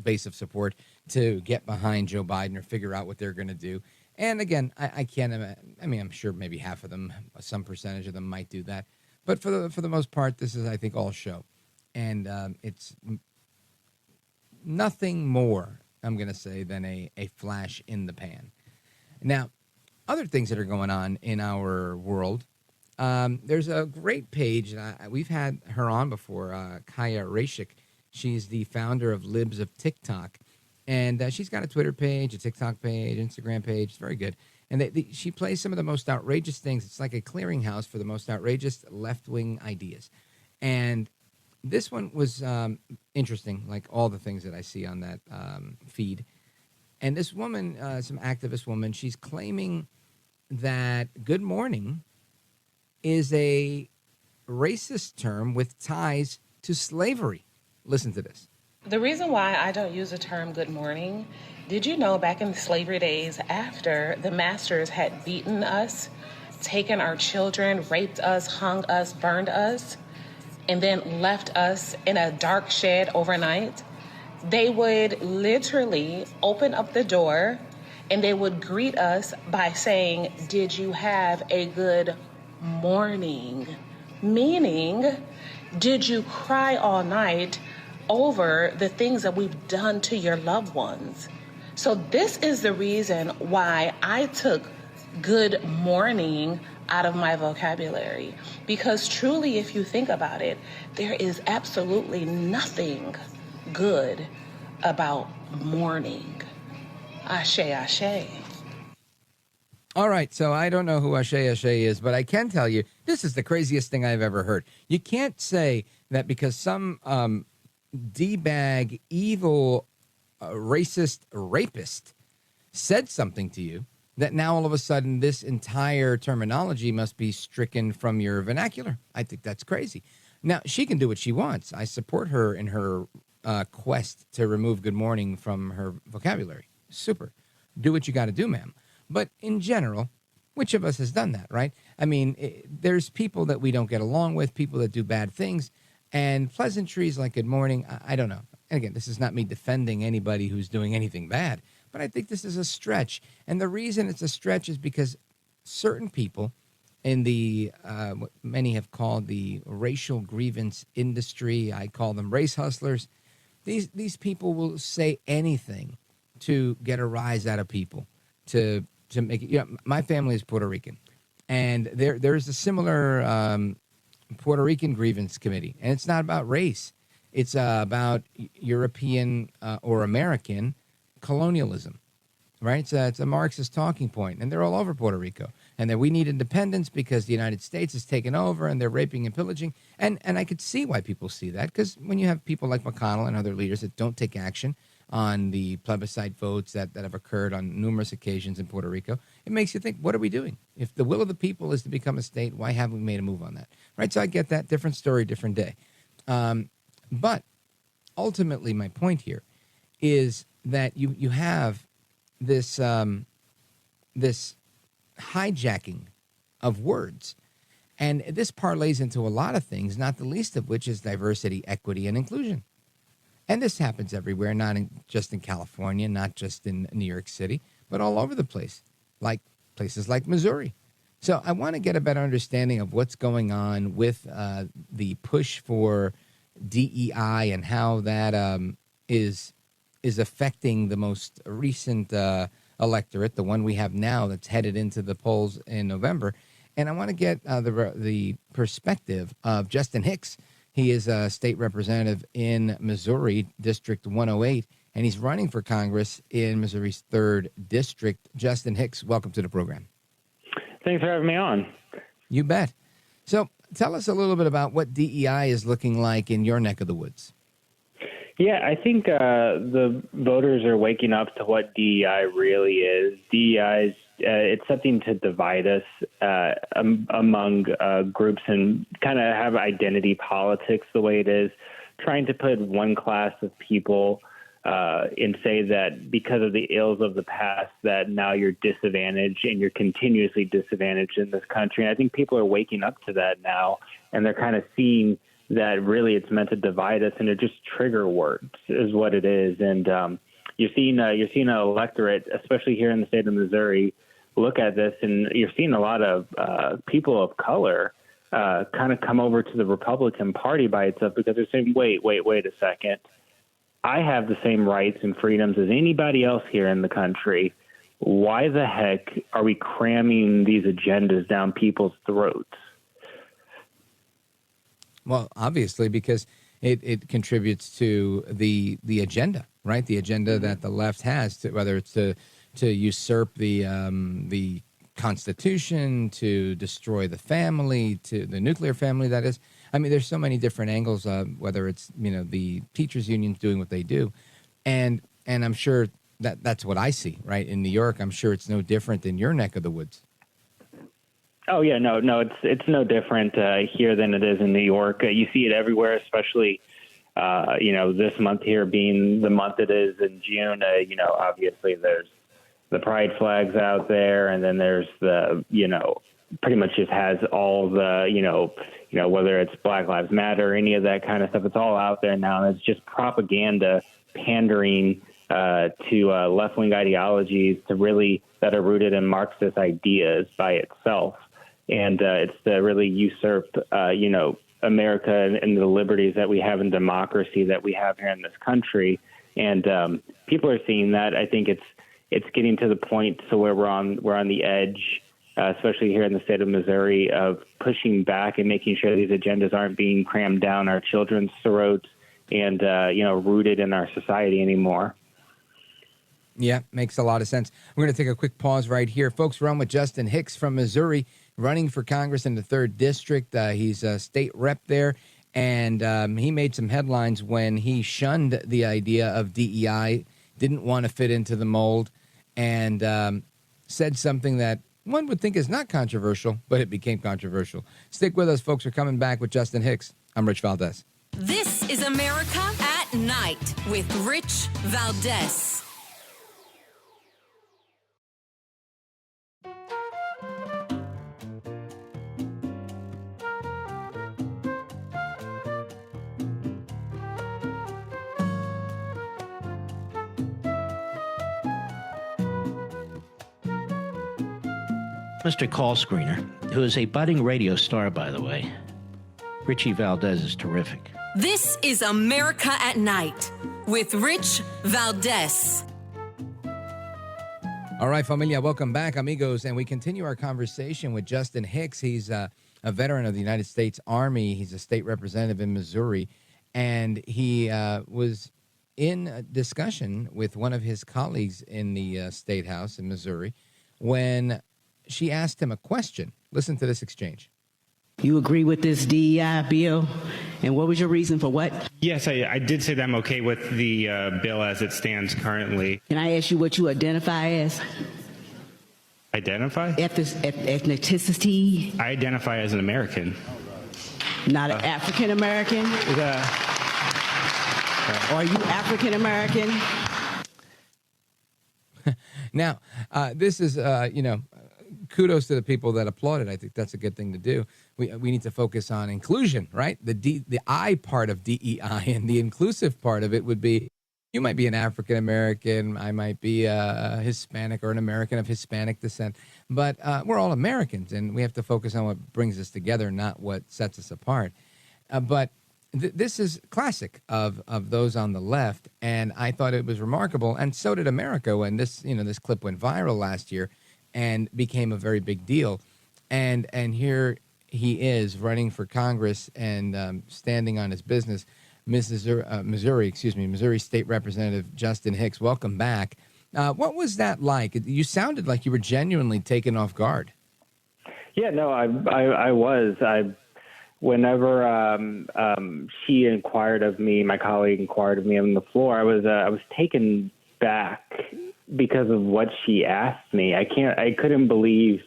base of support to get behind Joe Biden or figure out what they're going to do. And again, I can't imagine. I mean, I'm sure maybe half of them, some percentage of them might do that. But for the most part, this is, I think, all show. And it's nothing more, I'm going to say, than a flash in the pan. Now, other things that are going on in our world, there's a great page. We've had her on before, Kaya Rashik. She's the founder of Libs of TikTok. And she's got a Twitter page, a TikTok page, Instagram page. It's very good. And she plays some of the most outrageous things. It's like a clearinghouse for the most outrageous left-wing ideas. And this one was interesting, like all the things that I see on that feed. And this woman, some activist woman, she's claiming that good morning is a racist term with ties to slavery. Listen to this. The reason why I don't use the term good morning, did you know back in the slavery days, after the masters had beaten us, taken our children, raped us, hung us, burned us, and then left us in a dark shed overnight, they would literally open up the door and they would greet us by saying, "Did you have a good morning?" Meaning, did you cry all night over the things that we've done to your loved ones? So this is the reason why I took good morning out of my vocabulary. Because truly, if you think about it, there is absolutely nothing good about mourning. Ashe, ashe. All right, so I don't know who Ashe is, but I can tell you this is the craziest thing I've ever heard. You can't say that because some D-bag, evil, racist rapist said something to you, that now all of a sudden this entire terminology must be stricken from your vernacular. I think that's crazy. Now, she can do what she wants. I support her in her quest to remove good morning from her vocabulary. Super. Do what you got to do, ma'am. But in general, which of us has done that, right? I mean, there's people that we don't get along with, people that do bad things, and pleasantries like good morning, I don't know. And again, this is not me defending anybody who's doing anything bad, but I think this is a stretch. And the reason it's a stretch is because certain people in the, what many have called the racial grievance industry, I call them race hustlers, these people will say anything to get a rise out of people, to make it. You know, my family is Puerto Rican, and there's a similar Puerto Rican grievance committee, and it's not about race. It's about European or American colonialism, right? So it's a Marxist talking point, and they're all over Puerto Rico. And that we need independence because the United States has taken over and they're raping and pillaging. And I could see why people see that, because when you have people like McConnell and other leaders that don't take action on the plebiscite votes that have occurred on numerous occasions in Puerto Rico, it makes you think, what are we doing? If the will of the people is to become a state, why haven't we made a move on that? Right? So I get that. Different story, different day. But ultimately, my point here is that you have this this hijacking of words. And this parlays into a lot of things, not the least of which is diversity, equity, and inclusion. And this happens everywhere, not just in California, not just in New York City, but all over the place, like places like Missouri. So I want to get a better understanding of what's going on with the push for DEI and how that is affecting the most recent electorate, the one we have now that's headed into the polls in November. And I want to get the perspective of Justin Hicks. He is a state representative in Missouri, District 108, and he's running for Congress in Missouri's 3rd District. Justin Hicks, welcome to the program. Thanks for having me on. You bet. So tell us a little bit about what DEI is looking like in your neck of the woods. Yeah, I think the voters are waking up to what DEI really is. DEI is it's something to divide us among groups and kind of have identity politics the way it is, trying to put one class of people and say that because of the ills of the past that now you're disadvantaged and you're continuously disadvantaged in this country. And I think people are waking up to that now, and they're kind of seeing that really it's meant to divide us, and they're just trigger words is what it is. And you're seeing an electorate, especially here in the state of Missouri, look at this, and you're seeing a lot of people of color kind of come over to the Republican Party by itself because they're saying, wait a second. I have the same rights and freedoms as anybody else here in the country. Why the heck are we cramming these agendas down people's throats? Well, obviously, because it contributes to the agenda, right? The agenda that the left has, whether it's to usurp the Constitution, to destroy the family, to the nuclear family, that is. I mean, there's so many different angles, whether it's, the teachers unions doing what they do. And I'm sure that's what I see, right? In New York, I'm sure it's no different in your neck of the woods. Oh, yeah, no, it's no different here than it is in New York. You see it everywhere, especially, this month here being the month it is in June. Obviously there's the pride flags out there, and then there's the, pretty much just has all the, whether it's Black Lives Matter, any of that kind of stuff, it's all out there now. And it's just propaganda pandering to left-wing ideologies that are rooted in Marxist ideas by itself. And it's to really usurp, America and the liberties that we have in democracy that we have here in this country. And people are seeing that. I think it's getting to the point to where we're on the edge, especially here in the state of Missouri, of pushing back and making sure these agendas aren't being crammed down our children's throats and, rooted in our society anymore. Yeah, makes a lot of sense. We're going to take a quick pause right here. Folks, we're on with Justin Hicks from Missouri, running for Congress in the 3rd District. He's a state rep there, and he made some headlines when he shunned the idea of DEI, didn't want to fit into the mold, and said something that one would think is not controversial, but it became controversial. Stick with us, folks. We're coming back with Justin Hicks. I'm Rich Valdez. This is America at at Night with Rich Valdez. Mr. Call Screener, who is a budding radio star, by the way. Richie Valdez is terrific. This is America at Night with Rich Valdez. All right, familia, welcome back, amigos. And we continue our conversation with Justin Hicks. He's a veteran of the United States Army. He's a state representative in Missouri. And he was in a discussion with one of his colleagues in the State House in Missouri when she asked him a question. Listen to this exchange. You agree with this DEI bill? And what was your reason for what? Yes, I did say that I'm okay with the bill as it stands currently. Can I ask you what you identify as? Identify? Ethnicity? I identify as an American. Not an African American? Are you African American? Now, this is, kudos to the people that applauded. I think that's a good thing to do. We need to focus on inclusion, right? The I part of DEI, and the inclusive part of it would be, you might be an African American, I might be a Hispanic or an American of Hispanic descent, but we're all Americans, and we have to focus on what brings us together, not what sets us apart. But this is classic of those on the left, and I thought it was remarkable, and so did America when this clip went viral last year and became a very big deal. And here he is running for Congress and standing on his business. Missouri State Representative Justin Hicks, welcome back. What was that like? You sounded like you were genuinely taken off guard. Yeah, no, I was. Whenever she inquired of me, my colleague inquired of me on the floor, I was taken back because of what she asked me. I couldn't believe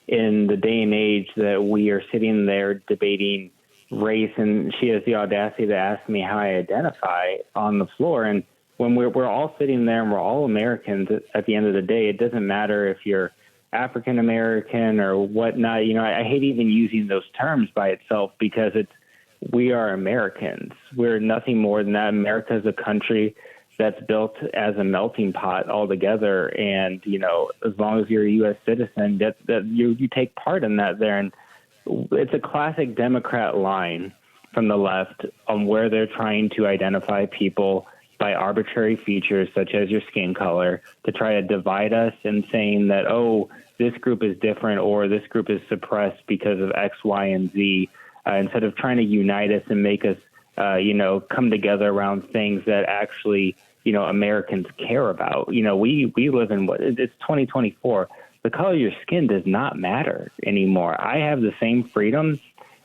in the day and age that we are sitting there debating race, and she has the audacity to ask me how I identify on the floor. And when we're all sitting there and we're all Americans at the end of the day, it doesn't matter if you're African American or whatnot. I hate even using those terms by itself because we are Americans. We're nothing more than that. America is a country that's built as a melting pot altogether. And, as long as you're a U.S. citizen, that you take part in that there. And it's a classic Democrat line from the left on where they're trying to identify people by arbitrary features such as your skin color to try to divide us and saying that, oh, this group is different or this group is suppressed because of X, Y, and Z, instead of trying to unite us and make us, come together around things that actually, Americans care about. We live in it's 2024. The color of your skin does not matter anymore. I have the same freedoms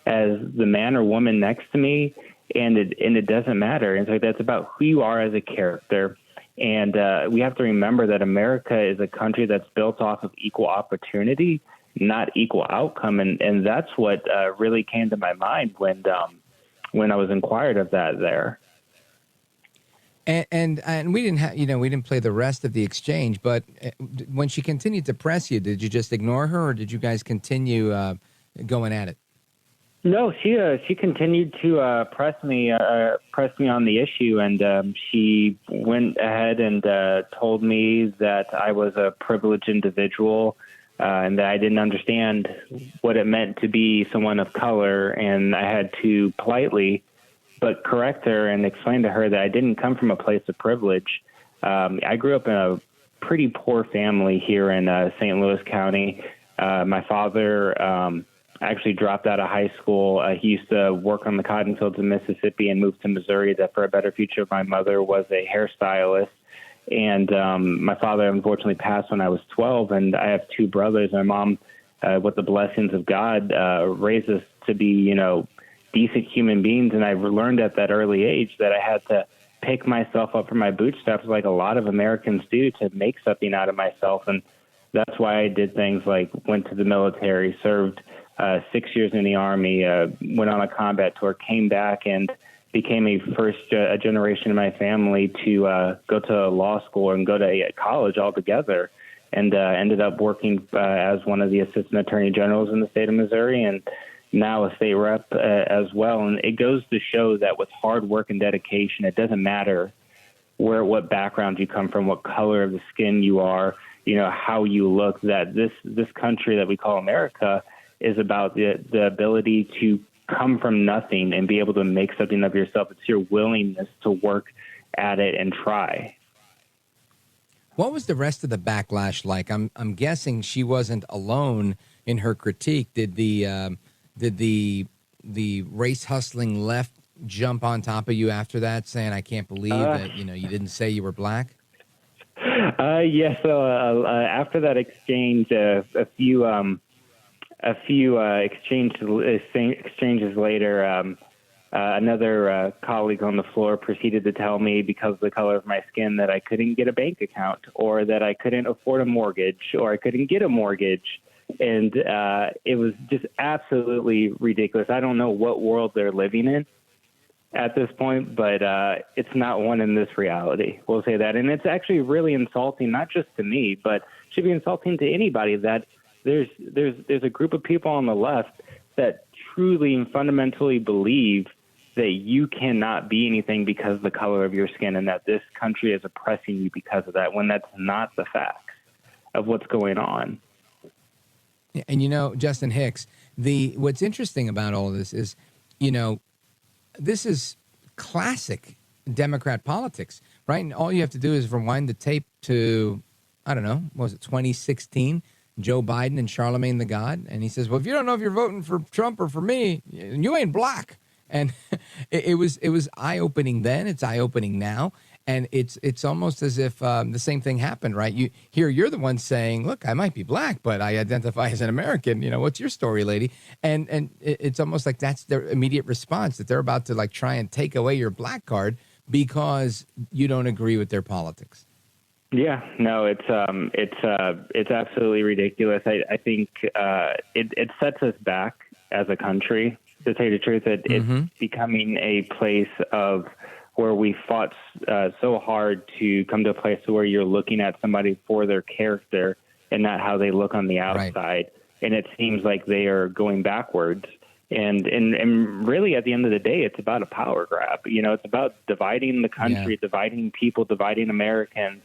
as the man or woman next to me, and it doesn't matter. And so that's about who you are as a character. And we have to remember that America is a country that's built off of equal opportunity, not equal outcome. And that's what really came to my mind when I was inquired of that there. And we didn't have, we didn't play the rest of the exchange, but when she continued to press you, did you just ignore her or did you guys continue going at it? No, she continued to press me on the issue, and she went ahead and told me that I was a privileged individual and that I didn't understand what it meant to be someone of color, and I had to politely but correct her and explain to her that I didn't come from a place of privilege. I grew up in a pretty poor family here in St. Louis County. My father actually dropped out of high school. He used to work on the cotton fields in Mississippi and moved to Missouri for a better future. My mother was a hairstylist. And my father unfortunately passed when I was 12, and I have two brothers. My mom, with the blessings of God, raised us to be, decent human beings. And I learned at that early age that I had to pick myself up from my bootstraps like a lot of Americans do to make something out of myself. And that's why I did things like went to the military, served 6 years in the Army, went on a combat tour, came back and, became a first generation in my family to go to law school and go to college altogether, and ended up working as one of the assistant attorney generals in the state of Missouri, and now a state rep as well. And it goes to show that with hard work and dedication, it doesn't matter what background you come from, what color of the skin you are, how you look, that this country that we call America is about the ability to come from nothing and be able to make something of yourself. It's your willingness to work at it and try. What was the rest of the backlash like? I'm guessing she wasn't alone in her critique. Did the race hustling left jump on top of you after that, saying, "I can't believe that you didn't say you were black"? Yes. So after that exchange, a few exchanges later, another colleague on the floor proceeded to tell me, because of the color of my skin, that I couldn't get a bank account, or that I couldn't afford a mortgage, or I couldn't get a mortgage. And it was just absolutely ridiculous. I don't know what world they're living in at this point, but it's not one in this reality. We'll say that. And it's actually really insulting, not just to me, but should be insulting to anybody, that there's a group of people on the left that truly and fundamentally believe that you cannot be anything because of the color of your skin, and that this country is oppressing you because of that, when that's not the facts of what's going on. And Justin Hicks, what's interesting about all of this is, this is classic Democrat politics, right? And all you have to do is rewind the tape to, I don't know, what was it, 2016, Joe Biden and Charlemagne the God. And he says, well, if you don't know if you're voting for Trump or for me, you ain't black. And it was eye-opening then. It's eye-opening now. And it's almost as if the same thing happened, right? You're the one saying, look, I might be black, but I identify as an American. What's your story, lady? And it's almost like that's their immediate response, that they're about to try and take away your black card because you don't agree with their politics. Yeah, no, it's absolutely ridiculous. I think it sets us back as a country, to tell you the truth. That it's becoming a place of where we fought so hard to come to a place where you're looking at somebody for their character and not how they look on the outside. Right. And it seems like they are going backwards. And really, at the end of the day, it's about a power grab. It's about dividing the country, dividing people, dividing Americans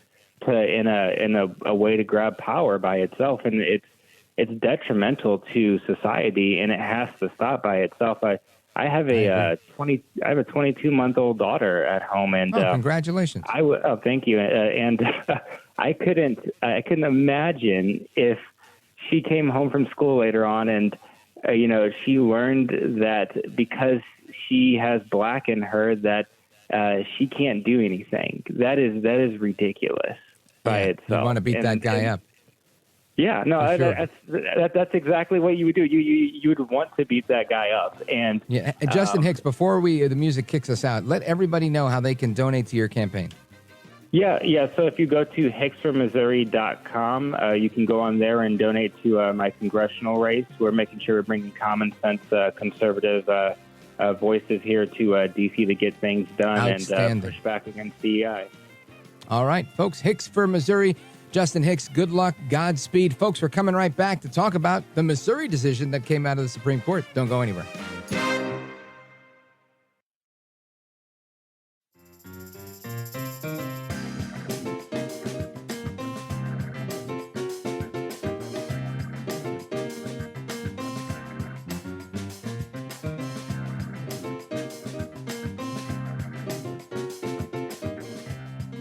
in a way to grab power by itself. And it's detrimental to society, and it has to stop by itself. I have a 22-month-old daughter at home, and congratulations! Thank you. And I couldn't imagine if she came home from school later on, and she learned that because she has black in her, that she can't do anything. That is ridiculous by itself. You want to beat that guy up? Yeah, no, that's exactly what you would do. You would want to beat that guy up. And Justin Hicks, before the music kicks us out, let everybody know how they can donate to your campaign. Yeah. So if you go to hicksformissouri.com, you can go on there and donate to my congressional race. We're making sure we're bringing common sense, conservative voices here to D.C. to get things done and push back against DEI. All right, folks, Hicks for Missouri. Justin Hicks, good luck, Godspeed. Folks, we're coming right back to talk about the Missouri decision that came out of the Supreme Court. Don't go anywhere.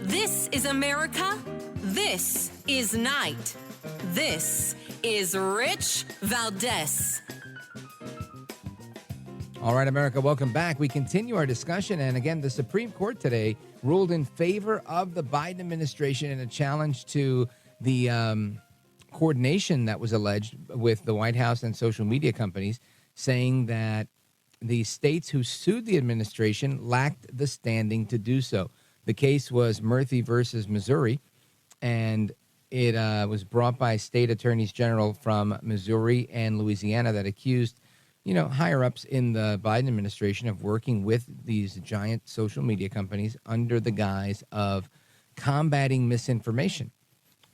This is America. This is Night. This is Rich Valdez. All right, America, welcome back. We continue our discussion. And again, the Supreme Court today ruled in favor of the Biden administration in a challenge to the coordination that was alleged with the White House and social media companies, saying that the states who sued the administration lacked the standing to do so. The case was Murphy versus Missouri, and it was brought by state attorneys general from Missouri and Louisiana that accused higher ups in the Biden administration of working with these giant social media companies under the guise of combating misinformation.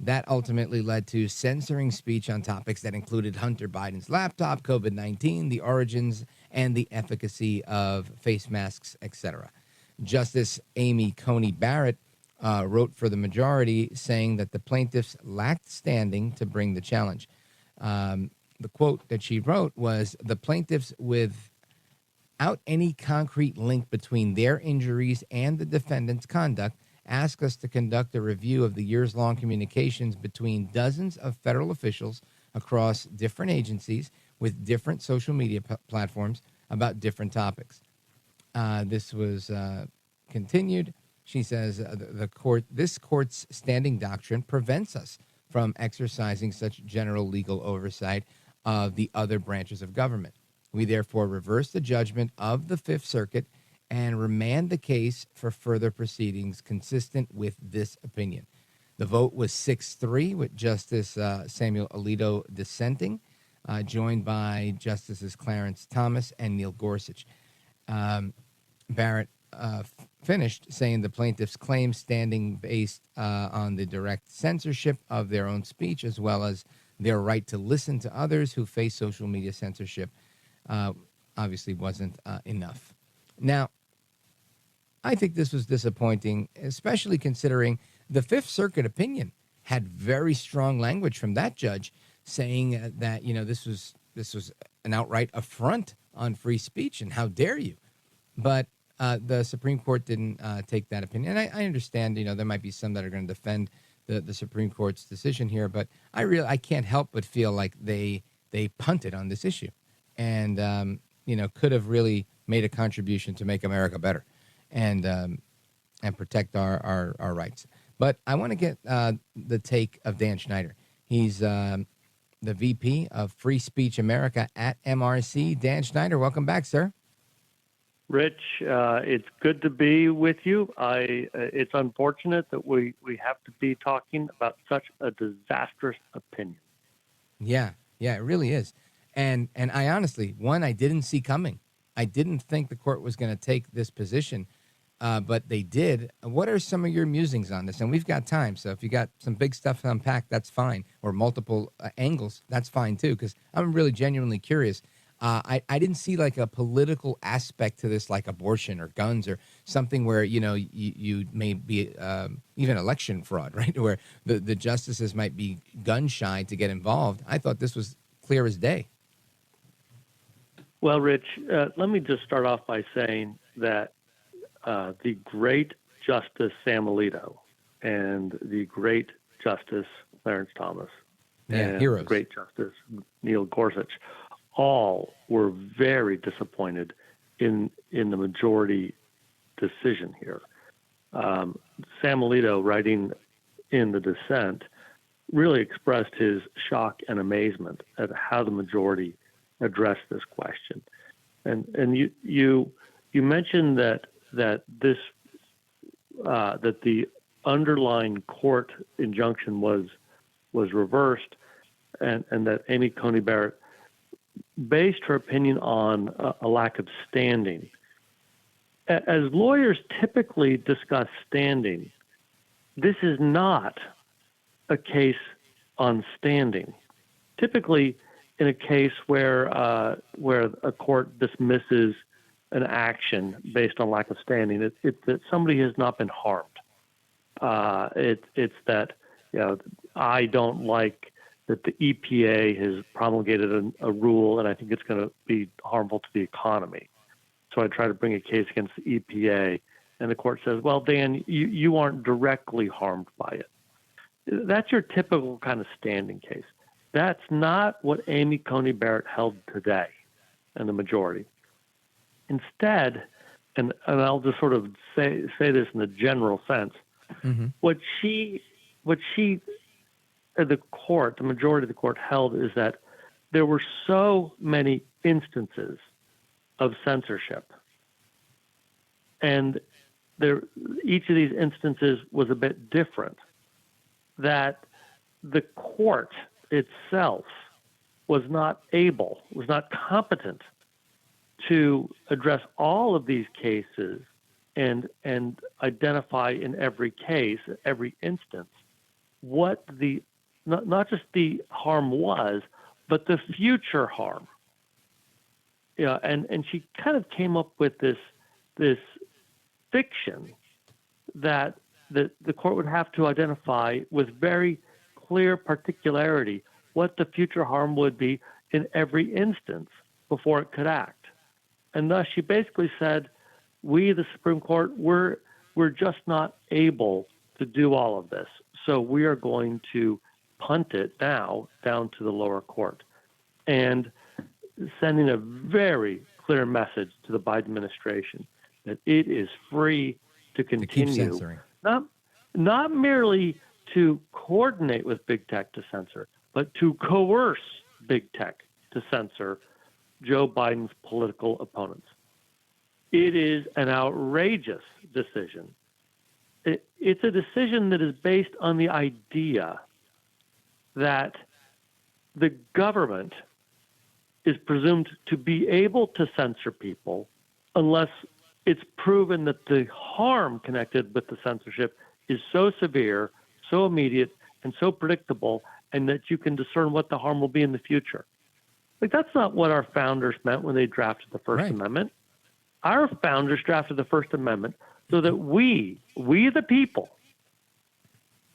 That ultimately led to censoring speech on topics that included Hunter Biden's laptop, COVID-19, the origins and the efficacy of face masks, etc. Justice Amy Coney Barrett wrote for the majority, saying that the plaintiffs lacked standing to bring the challenge. The quote that she wrote was, "The plaintiffs, without any concrete link between their injuries and the defendant's conduct, ask us to conduct a review of the years-long communications between dozens of federal officials across different agencies with different social media platforms about different topics." This was continued. She says, this court's standing doctrine prevents us from exercising such general legal oversight of the other branches of government. We therefore reverse the judgment of the Fifth Circuit and remand the case for further proceedings consistent with this opinion. The vote was 6-3, with Justice Samuel Alito dissenting, joined by Justices Clarence Thomas and Neil Gorsuch. Barrett finished saying the plaintiffs' claim standing based on the direct censorship of their own speech, as well as their right to listen to others who face social media censorship, obviously wasn't enough. Now, I think this was disappointing, especially considering the Fifth Circuit opinion had very strong language from that judge saying that, this was an outright affront on free speech and how dare you. But the Supreme Court didn't take that opinion. And I understand, there might be some that are going to defend the Supreme Court's decision here, but I can't help but feel like they punted on this issue and, could have really made a contribution to make America better and protect our rights. But I want to get the take of Dan Schneider. He's the VP of Free Speech America at MRC. Dan Schneider, welcome back, sir. Rich, it's good to be with you. It's unfortunate that we have to be talking about such a disastrous opinion. Yeah, it really is. And I honestly, I didn't see coming. I didn't think the court was going to take this position, but they did. What are some of your musings on this? And we've got time, so if you got some big stuff to unpack, that's fine, or multiple angles, that's fine too, because I'm really genuinely curious. I didn't see like a political aspect to this, like abortion or guns or something where, you may be even election fraud, right? Where the justices might be gun shy to get involved. I thought this was clear as day. Well, Rich, let me just start off by saying that the great Justice Sam Alito and the great Justice Clarence Thomas and heroes. The great Justice Neil Gorsuch all were very disappointed in the majority decision here. Sam Alito, writing in the dissent, really expressed his shock and amazement at how the majority addressed this question. And you mentioned that this that the underlying court injunction was reversed, and that Amy Coney Barrett based her opinion on a lack of standing. As lawyers typically discuss standing, this is not a case on standing. Typically, in a case where a court dismisses an action based on lack of standing, it's that somebody has not been harmed. It's that I don't like that the EPA has promulgated a rule, and I think it's going to be harmful to the economy. So I try to bring a case against the EPA, and the court says, well, Dan, you aren't directly harmed by it. That's your typical kind of standing case. That's not what Amy Coney Barrett held today in the majority. Instead, and I'll just sort of say this in the general sense, what the majority of the court held is that there were so many instances of censorship, and each of these instances was a bit different, that the court itself was not competent to address all of these cases and identify in every case, every instance, what the not just the harm was, but the future harm. Yeah, and she kind of came up with this fiction that the court would have to identify with very clear particularity what the future harm would be in every instance before it could act. And thus she basically said, we, the Supreme Court, we're just not able to do all of this. So we are going to punt it now down to the lower court. And sending a very clear message to the Biden administration that it is free to continue, not merely to coordinate with big tech to censor, but to coerce big tech to censor Joe Biden's political opponents. It is an outrageous decision. It's a decision that is based on the idea that the government is presumed to be able to censor people unless it's proven that the harm connected with the censorship is so severe, so immediate, and so predictable, and that you can discern what the harm will be in the future. Like, that's not what our founders meant when they drafted the First Amendment. Our founders drafted the First Amendment so that we the people,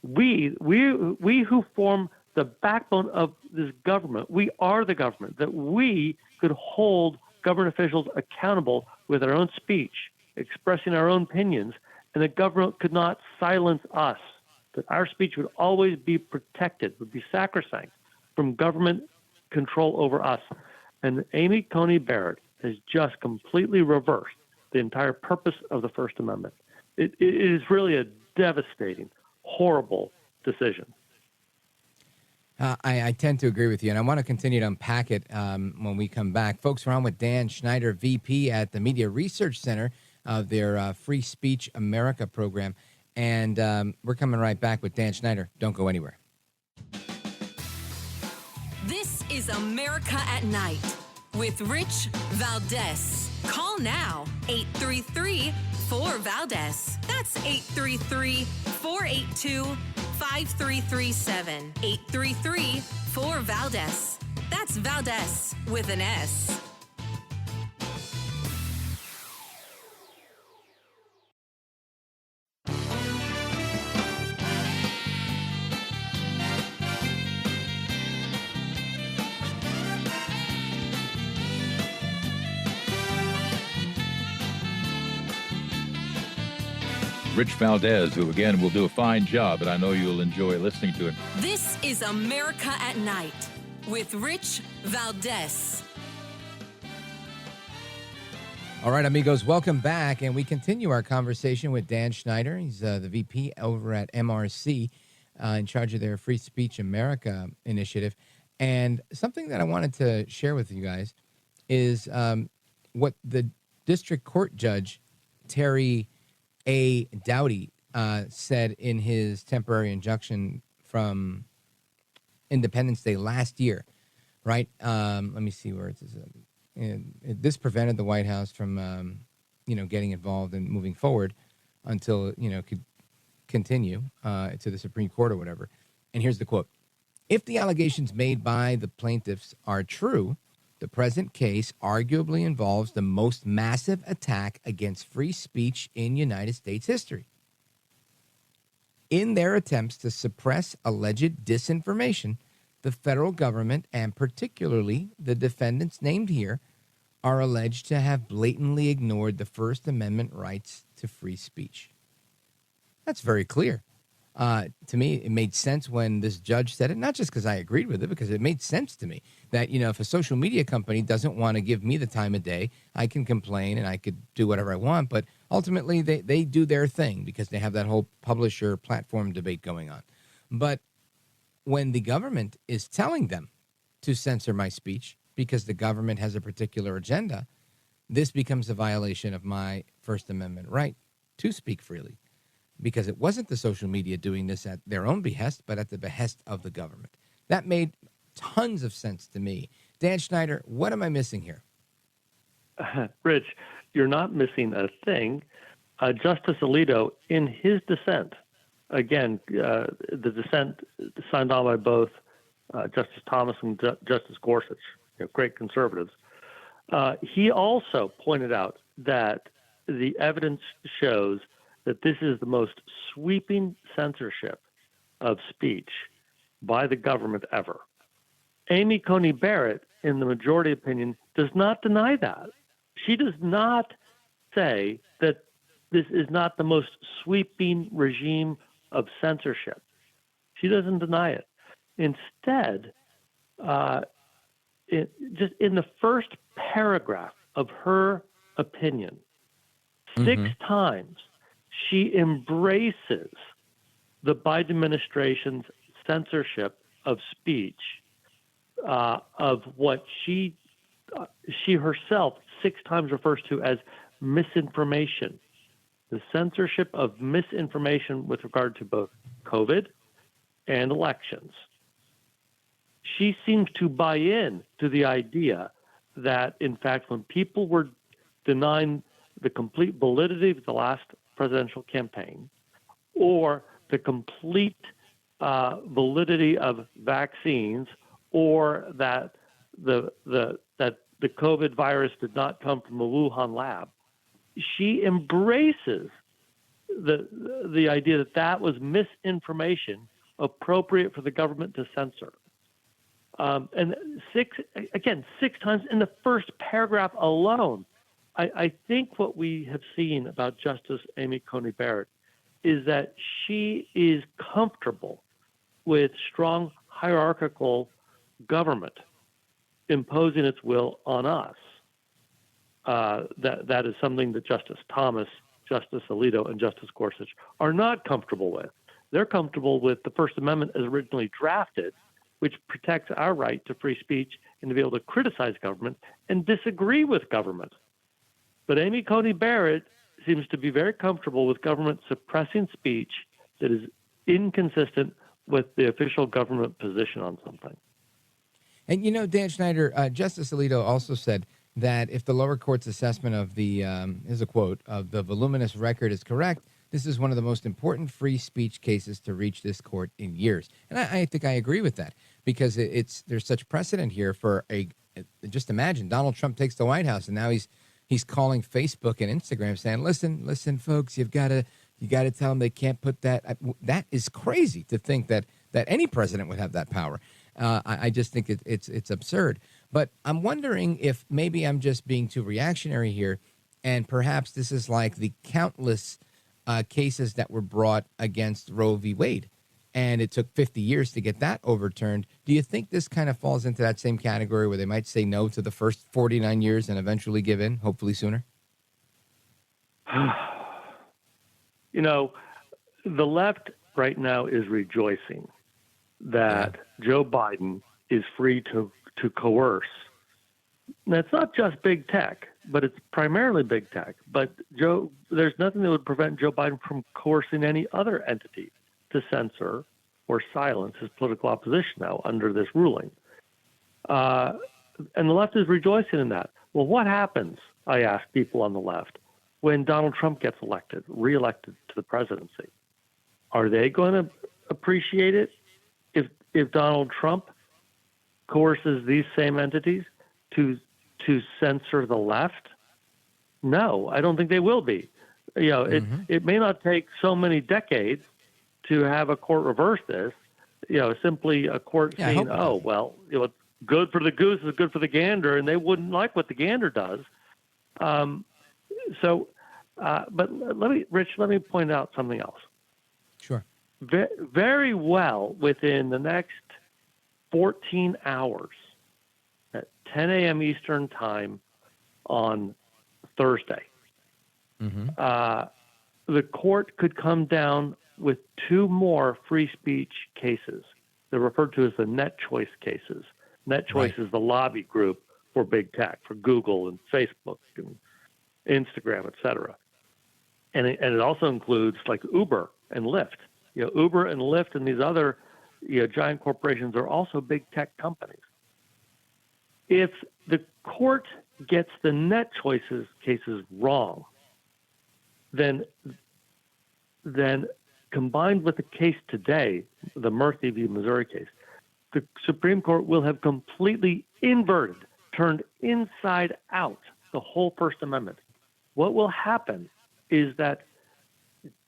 we who form the backbone of this government, we are the government, that we could hold government officials accountable with our own speech, expressing our own opinions, and the government could not silence us, that our speech would always be protected, would be sacrosanct from government control over us. And Amy Coney Barrett has just completely reversed the entire purpose of the First Amendment. It is really a devastating, horrible decision. I tend to agree with you, and I want to continue to unpack it when we come back. Folks, we're on with Dan Schneider, VP at the Media Research Center of their Free Speech America program, and we're coming right back with Dan Schneider. Don't go anywhere. This is America at Night with Rich Valdez. Call now, 833-4-VALDEZ. That's 833-482-5337. 833-4-VALDEZ. That's Valdez with an S. Rich Valdez, who, again, will do a fine job, and I know you'll enjoy listening to him. This is America at Night with Rich Valdez. All right, amigos, welcome back, and we continue our conversation with Dan Schneider. He's the VP over at MRC, in charge of their Free Speech America initiative. And something that I wanted to share with you guys is what the district court judge, Terry A. Dowdy, said in his temporary injunction from Independence Day last year, right? Let me see where it is. This prevented the White House from, getting involved and moving forward until, could continue to the Supreme Court or whatever. And here's the quote. If the allegations made by the plaintiffs are true, the present case arguably involves the most massive attack against free speech in United States history. In their attempts to suppress alleged disinformation, the federal government, and particularly the defendants named here, are alleged to have blatantly ignored the First Amendment rights to free speech. That's very clear. To me, it made sense when this judge said it, not just because I agreed with it, because it made sense to me that, if a social media company doesn't want to give me the time of day, I can complain and I could do whatever I want. But ultimately, they do their thing because they have that whole publisher platform debate going on. But when the government is telling them to censor my speech because the government has a particular agenda, this becomes a violation of my First Amendment right to speak freely. Because it wasn't the social media doing this at their own behest, but at the behest of the government. That made tons of sense to me. Dan Schneider, what am I missing here? Rich, you're not missing a thing. Justice Alito, in his dissent, again, the dissent signed on by both Justice Thomas and Justice Gorsuch, great conservatives, he also pointed out that the evidence shows that this is the most sweeping censorship of speech by the government ever. Amy Coney Barrett, in the majority opinion, does not deny that. She does not say that this is not the most sweeping regime of censorship. She doesn't deny it. Instead, just in the first paragraph of her opinion, 6 times she embraces the Biden administration's censorship of speech, of what she herself 6 times refers to as misinformation. The censorship of misinformation with regard to both COVID and elections. She seems to buy in to the idea that, in fact, when people were denying the complete validity of the last presidential campaign or the complete validity of vaccines, or that the COVID virus did not come from the Wuhan lab, she embraces the idea that that was misinformation appropriate for the government to censor. And 6 times in the first paragraph alone. I think what we have seen about Justice Amy Coney Barrett is that she is comfortable with strong hierarchical government imposing its will on us. That is something that Justice Thomas, Justice Alito, and Justice Gorsuch are not comfortable with. They're comfortable with the First Amendment as originally drafted, which protects our right to free speech and to be able to criticize government and disagree with government. But Amy Coney Barrett seems to be very comfortable with government suppressing speech that is inconsistent with the official government position on something. And, Dan Schneider, Justice Alito also said that if the lower court's assessment of the, is a quote, of the voluminous record is correct, this is one of the most important free speech cases to reach this court in years. And I think I agree with that, because there's such precedent here for just imagine Donald Trump takes the White House and now he's calling Facebook and Instagram saying, listen, folks, you got to tell them they can't put that. That is crazy to think that any president would have that power. I just think it's absurd. But I'm wondering if maybe I'm just being too reactionary here, and perhaps this is like the countless cases that were brought against Roe v. Wade, and it took 50 years to get that overturned. Do you think this kind of falls into that same category where they might say no to the first 49 years and eventually give in, hopefully sooner? The left right now is rejoicing that Joe Biden is free to coerce. Now, it's not just big tech, but it's primarily big tech. But there's nothing that would prevent Joe Biden from coercing any other entity to censor or silence his political opposition now under this ruling. And the left is rejoicing in that. Well, what happens, I ask people on the left, when Donald Trump gets reelected to the presidency? Are they going to appreciate it if Donald Trump coerces these same entities to censor the left? No, I don't think they will be. It may not take so many decades to have a court reverse this. Simply a court saying, good for the goose is good for the gander, and they wouldn't like what the gander does. But let me point out something else. Sure. Very well within the next 14 hours at 10 a.m. Eastern time on Thursday, the court could come down with 2 more free speech cases. They're referred to as the net choice cases. Net choice is the lobby group for big tech, for Google and Facebook and Instagram, et cetera. And it also includes like Uber and Lyft. Uber and Lyft and these other giant corporations are also big tech companies. If the court gets the net cases wrong, then combined with the case today, the Murphy v. Missouri case, the Supreme Court will have completely inverted, turned inside out the whole First Amendment. What will happen is that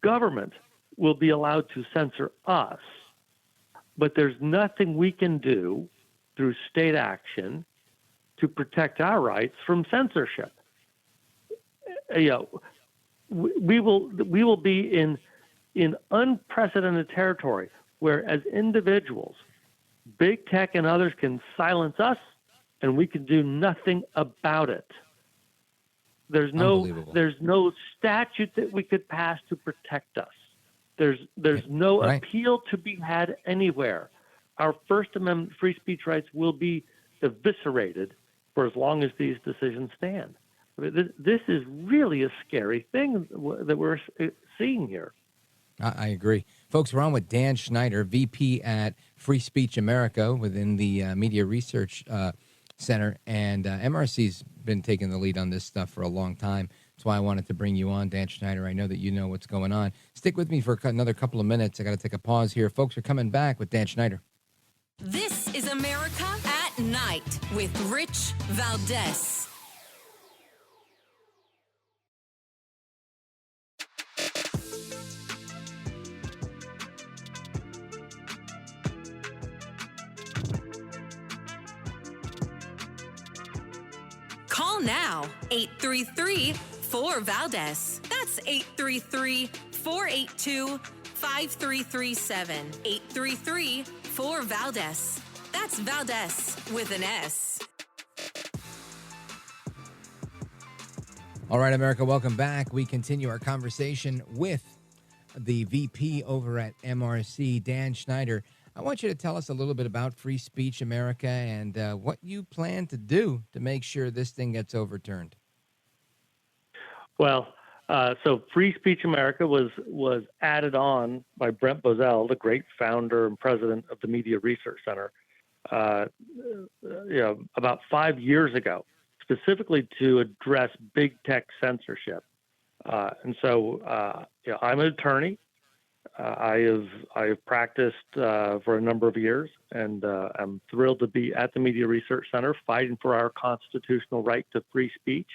government will be allowed to censor us, but there's nothing we can do through state action to protect our rights from censorship. We will be in unprecedented territory where, as individuals, big tech and others can silence us, and we can do nothing about it. There's no statute that we could pass to protect us. There's no appeal to be had anywhere. Our First Amendment free speech rights will be eviscerated for as long as these decisions stand. I mean, this is really a scary thing that we're seeing here. I agree. Folks, we're on with Dan Schneider, VP at Free Speech America within the Media Research Center. And MRC's been taking the lead on this stuff for a long time. That's why I wanted to bring you on, Dan Schneider. I know that you know what's going on. Stick with me for another couple of minutes. I got to take a pause here. Folks, we're coming back with Dan Schneider. This is America at Night with Rich Valdez. Call now, 833-4-VALDEZ. That's 833-482-5337. 833-4-VALDEZ. That's Valdez with an S. All right, America, welcome back. We continue our conversation with the VP over at MRC, Dan Schneider. I want you to tell us a little bit about Free Speech America and what you plan to do to make sure this thing gets overturned. Well, so Free Speech America was added on by Brent Bozell, the great founder and president of the Media Research Center, about 5 years ago, specifically to address big tech censorship. And so I'm an attorney. I have practiced for a number of years, and I'm thrilled to be at the Media Research Center fighting for our constitutional right to free speech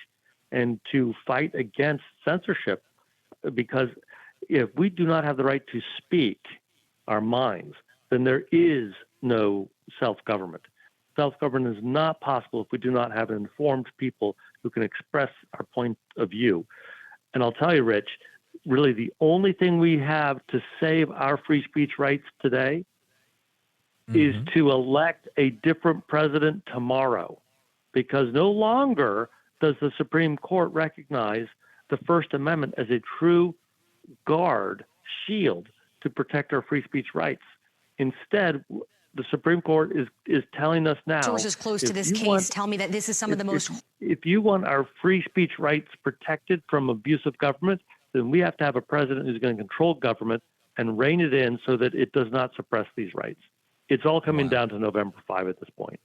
and to fight against censorship, because if we do not have the right to speak our minds, then there is no self-government. Self-government is not possible if we do not have informed people who can express our point of view. And I'll tell you, Rich, really the only thing we have to save our free speech rights today is to elect a different president tomorrow, because no longer does the Supreme Court recognize the First Amendment as a true guard, shield to protect our free speech rights. Instead, the Supreme Court is telling us now. Sources close to this case tell me that this is some of the most. If you want our free speech rights protected from abusive government, then we have to have a president who's going to control government and rein it in so that it does not suppress these rights. It's all coming down to November 5 at this point.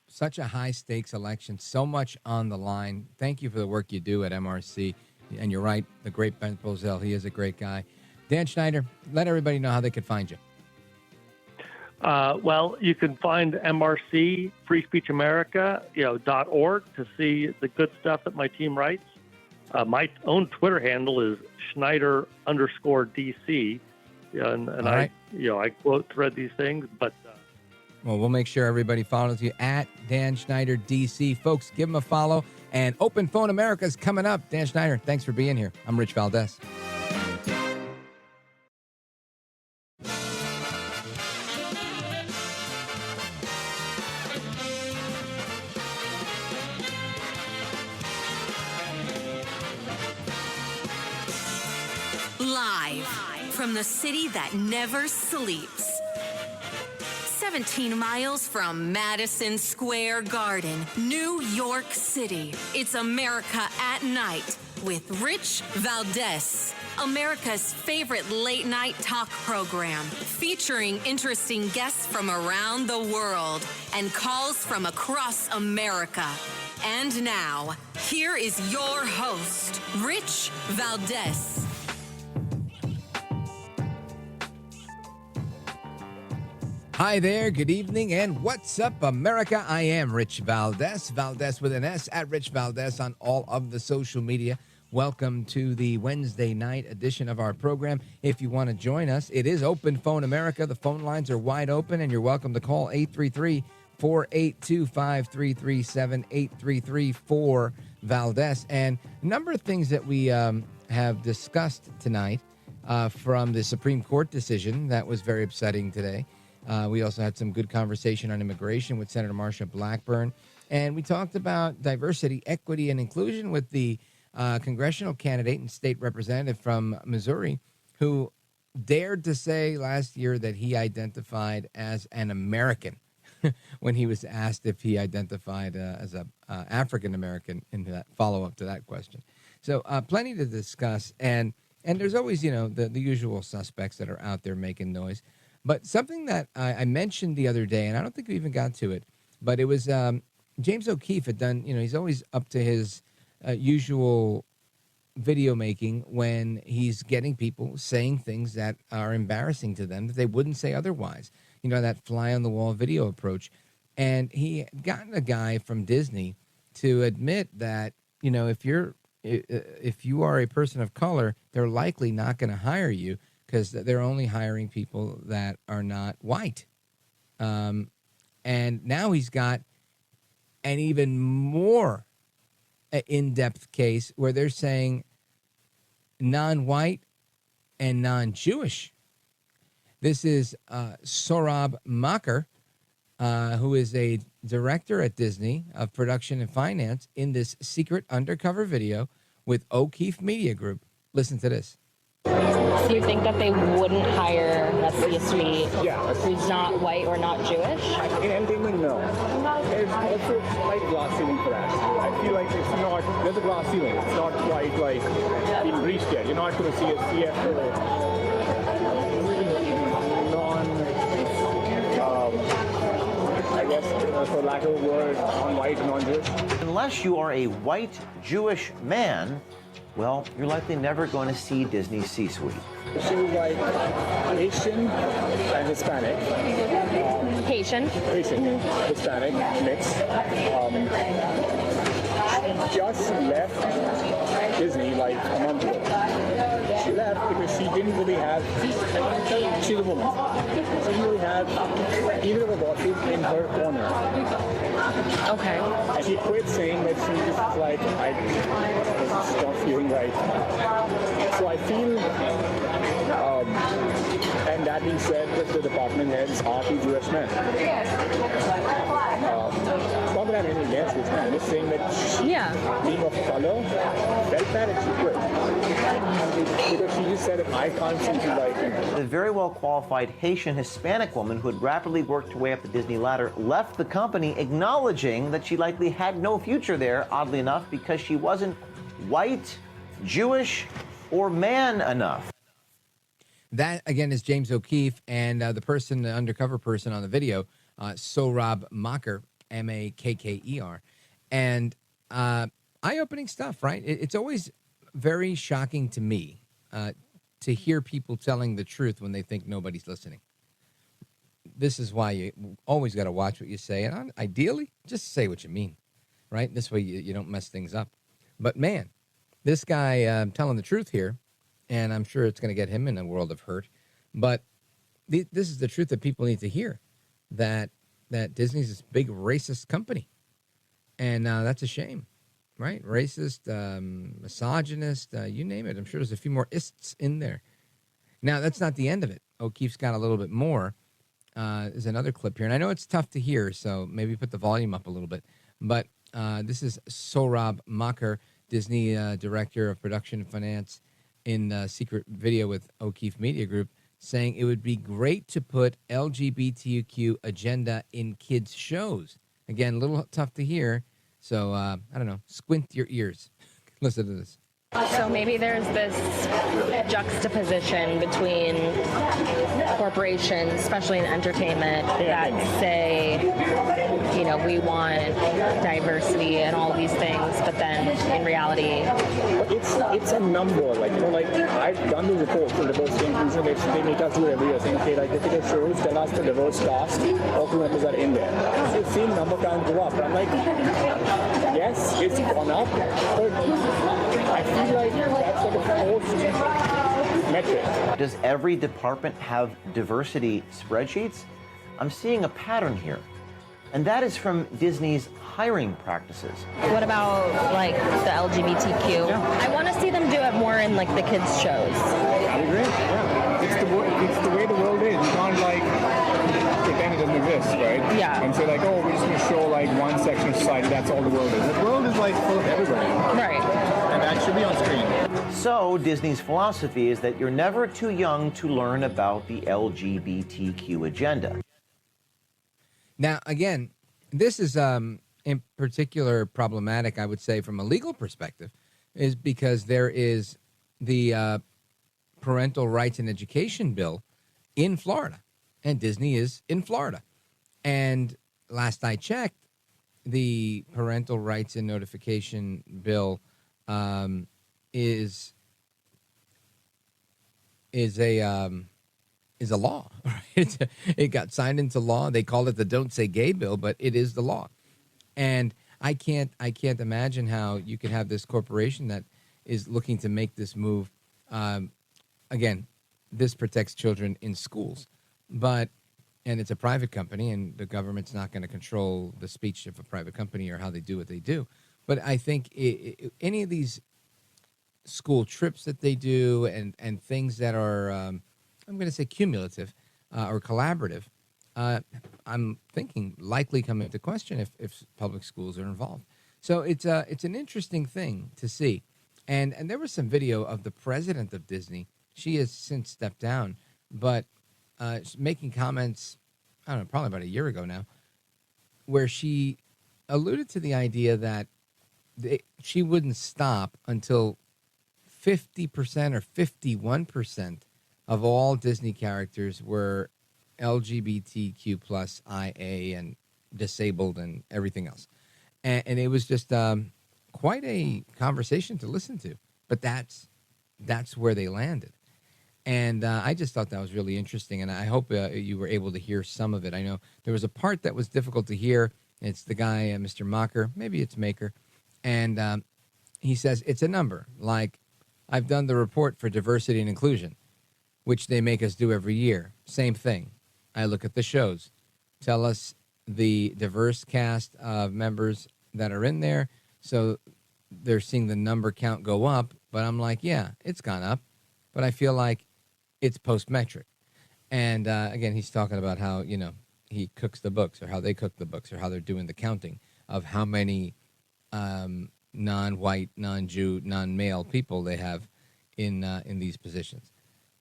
Such a high-stakes election, so much on the line. Thank you for the work you do at MRC. And you're right, the great Ben Bozell, he is a great guy. Dan Schneider, let everybody know how they could find you. Well, you can find MRC, Free Speech America, .org to see the good stuff that my team writes. My own Twitter handle is Schneider_DC, and right. I quote thread these things, but. Well, we'll make sure everybody follows you at Dan Schneider DC. Folks, give him a follow. And Open Phone America is coming up. Dan Schneider, thanks for being here. I'm Rich Valdez. Live from the city that never sleeps. 17 miles from Madison Square Garden, New York City. It's America at Night with Rich Valdez. America's favorite late night talk program, featuring interesting guests from around the world and calls from across America. And now, here is your host, Rich Valdez. Hi there, good evening, and what's up, America? I am Rich Valdez, Valdez with an S, at Rich Valdez on all of the social media. Welcome to the Wednesday night edition of our program. If you want to join us, it is Open Phone America. The phone lines are wide open, and you're welcome to call 833-482-5337, 833-4-VALDEZ. And a number of things that we have discussed tonight from the Supreme Court decision that was very upsetting today. We also had some good conversation on immigration with Senator Marsha Blackburn. And we talked about diversity, equity, and inclusion with the congressional candidate and state representative from Missouri who dared to say last year that he identified as an American when he was asked if he identified as a African-American in that follow-up to that question. So plenty to discuss. And there's always, the usual suspects that are out there making noise. But something that I mentioned the other day, and I don't think we even got to it, but it was James O'Keefe had done, he's always up to his usual video making when he's getting people saying things that are embarrassing to them that they wouldn't say otherwise. That fly-on-the-wall video approach. And he had gotten a guy from Disney to admit that, if you are a person of color, they're likely not going to hire you, because they're only hiring people that are not white. And now he's got an even more in-depth case where they're saying non-white and non-Jewish. This is Sohrab Makar, who is a director at Disney of production and finance, in this secret undercover video with O'Keefe Media Group. Listen to this. So you think that they wouldn't hire a C-suite who's not white or not Jewish? In entertainment, no. There's also like glass ceiling for that. I feel like it's not, there's a glass ceiling. It's not quite like been reached yet. You're not going to see a CFO I guess, for lack of a word, non-white, non-Jewish. Unless you are a white Jewish man, well, you're likely never going to see Disney's C-suite. She was like Asian and Hispanic. Haitian, Hispanic mix. Just left Disney like a month ago. She left because she didn't really have, she's a woman. She didn't really have either of the bosses in her corner. Okay. And she quit saying that she just was like, I just not feeling right. So I feel, and that being said, that the department heads are two Jewish men. Not that I'm anything against this man, I'm just saying that she, being of color, felt bad and she quit. Because she just said, I can't seem to like him. The very well qualified Haitian Hispanic woman who had rapidly worked her way up the Disney ladder left the company, acknowledging that she likely had no future there, oddly enough, because she wasn't white, Jewish, or man enough. That, again, is James O'Keefe, and the undercover person on the video, Sohrab Makar, Makker. And eye-opening stuff, right? It's always very shocking to me to hear people telling the truth when they think nobody's listening. This is why you always got to watch what you say. And ideally, just say what you mean, right? This way you don't mess things up. But, man, this guy telling the truth here, and I'm sure it's going to get him in a world of hurt. But this is the truth that people need to hear, that Disney's this big racist company. And that's a shame, right? Racist, misogynist, you name it. I'm sure there's a few more ists in there. Now, that's not the end of it. O'Keefe's got a little bit more. There's another clip here. And I know it's tough to hear, so maybe put the volume up a little bit. But this is Sohrab Makar, Disney director of production and finance, in secret video with O'Keefe Media Group, saying it would be great to put LGBTQ agenda in kids' shows. Again, a little tough to hear, so I don't know. Squint your ears. Listen to this. So maybe there's this juxtaposition between corporations, especially in entertainment, that say, you know, we want diversity and all these things, but then in reality, it's a number. Like, you know, like I've done the report for diversity inclusion. They make us do every year, saying, okay, like look at the shows, tell us the diverse cast, all crew members are in there. So the same number can go up. I'm like, yes, it's gone up, but I feel like that's like a forced metric. Does every department have diversity spreadsheets? I'm seeing a pattern here. And that is from Disney's hiring practices. what about like the LGBTQ? I want to see them do it more in like the kids' shows. I agree. Yeah. It's the way the world is. You can't like pretend it doesn't exist, right? Yeah. And say like, oh, we're just going to show like one section of society. That's all the world is. The world is like full of everybody. Right. And that should be on screen. So Disney's philosophy is that you're never too young to learn about the LGBTQ agenda. Now, again, this is in particular problematic, I would say, from a legal perspective, is because there is the Parental Rights and Education Bill in Florida, and Disney is in Florida. And last I checked, the Parental Rights and Notification Bill is a law. Right? It got signed into law. They call it the Don't Say Gay bill, but it is the law. And I can't imagine how you could have this corporation that is looking to make this move. Again, this protects children in schools, and it's a private company, and the government's not going to control the speech of a private company or how they do what they do. But I think any of these school trips that they do and things that are, I'm going to say cumulative or collaborative, I'm thinking likely come into question if public schools are involved. So it's an interesting thing to see. And there was some video of the president of Disney. She has since stepped down, but making comments, I don't know, probably about a year ago now, where she alluded to the idea that she wouldn't stop until 50% or 51% of all Disney characters were LGBTQ plus IA and disabled and everything else. And it was just quite a conversation to listen to. But that's where they landed. And I just thought that was really interesting. And I hope you were able to hear some of it. I know there was a part that was difficult to hear. It's the guy, Mr. Mocker. Maybe it's Maker. And he says, it's a number. Like, I've done the report for diversity and inclusion, which they make us do every year. Same thing. I look at the shows. Tell us the diverse cast of members that are in there. So they're seeing the number count go up. But I'm like, yeah, it's gone up. But I feel like it's post-metric. And again, he's talking about how, you know, he cooks the books or how they cook the books or how they're doing the counting of how many non-white, non-Jew, non-male people they have in these positions.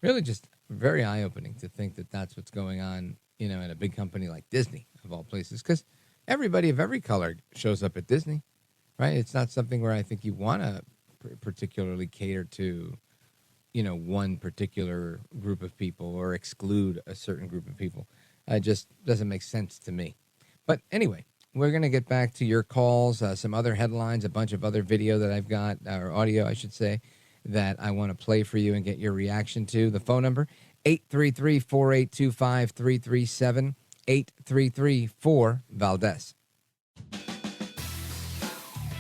Really just very eye-opening to think that that's what's going on, you know, in a big company like Disney, of all places, because everybody of every color shows up at Disney, right? It's not something where I think you want to particularly cater to, you know, one particular group of people or exclude a certain group of people. It just doesn't make sense to me. But anyway, we're going to get back to your calls, some other headlines, a bunch of other video that I've got, or audio, I should say, that I want to play for you and get your reaction to. The phone number, 833-482-5337, 833-4-VALDEZ.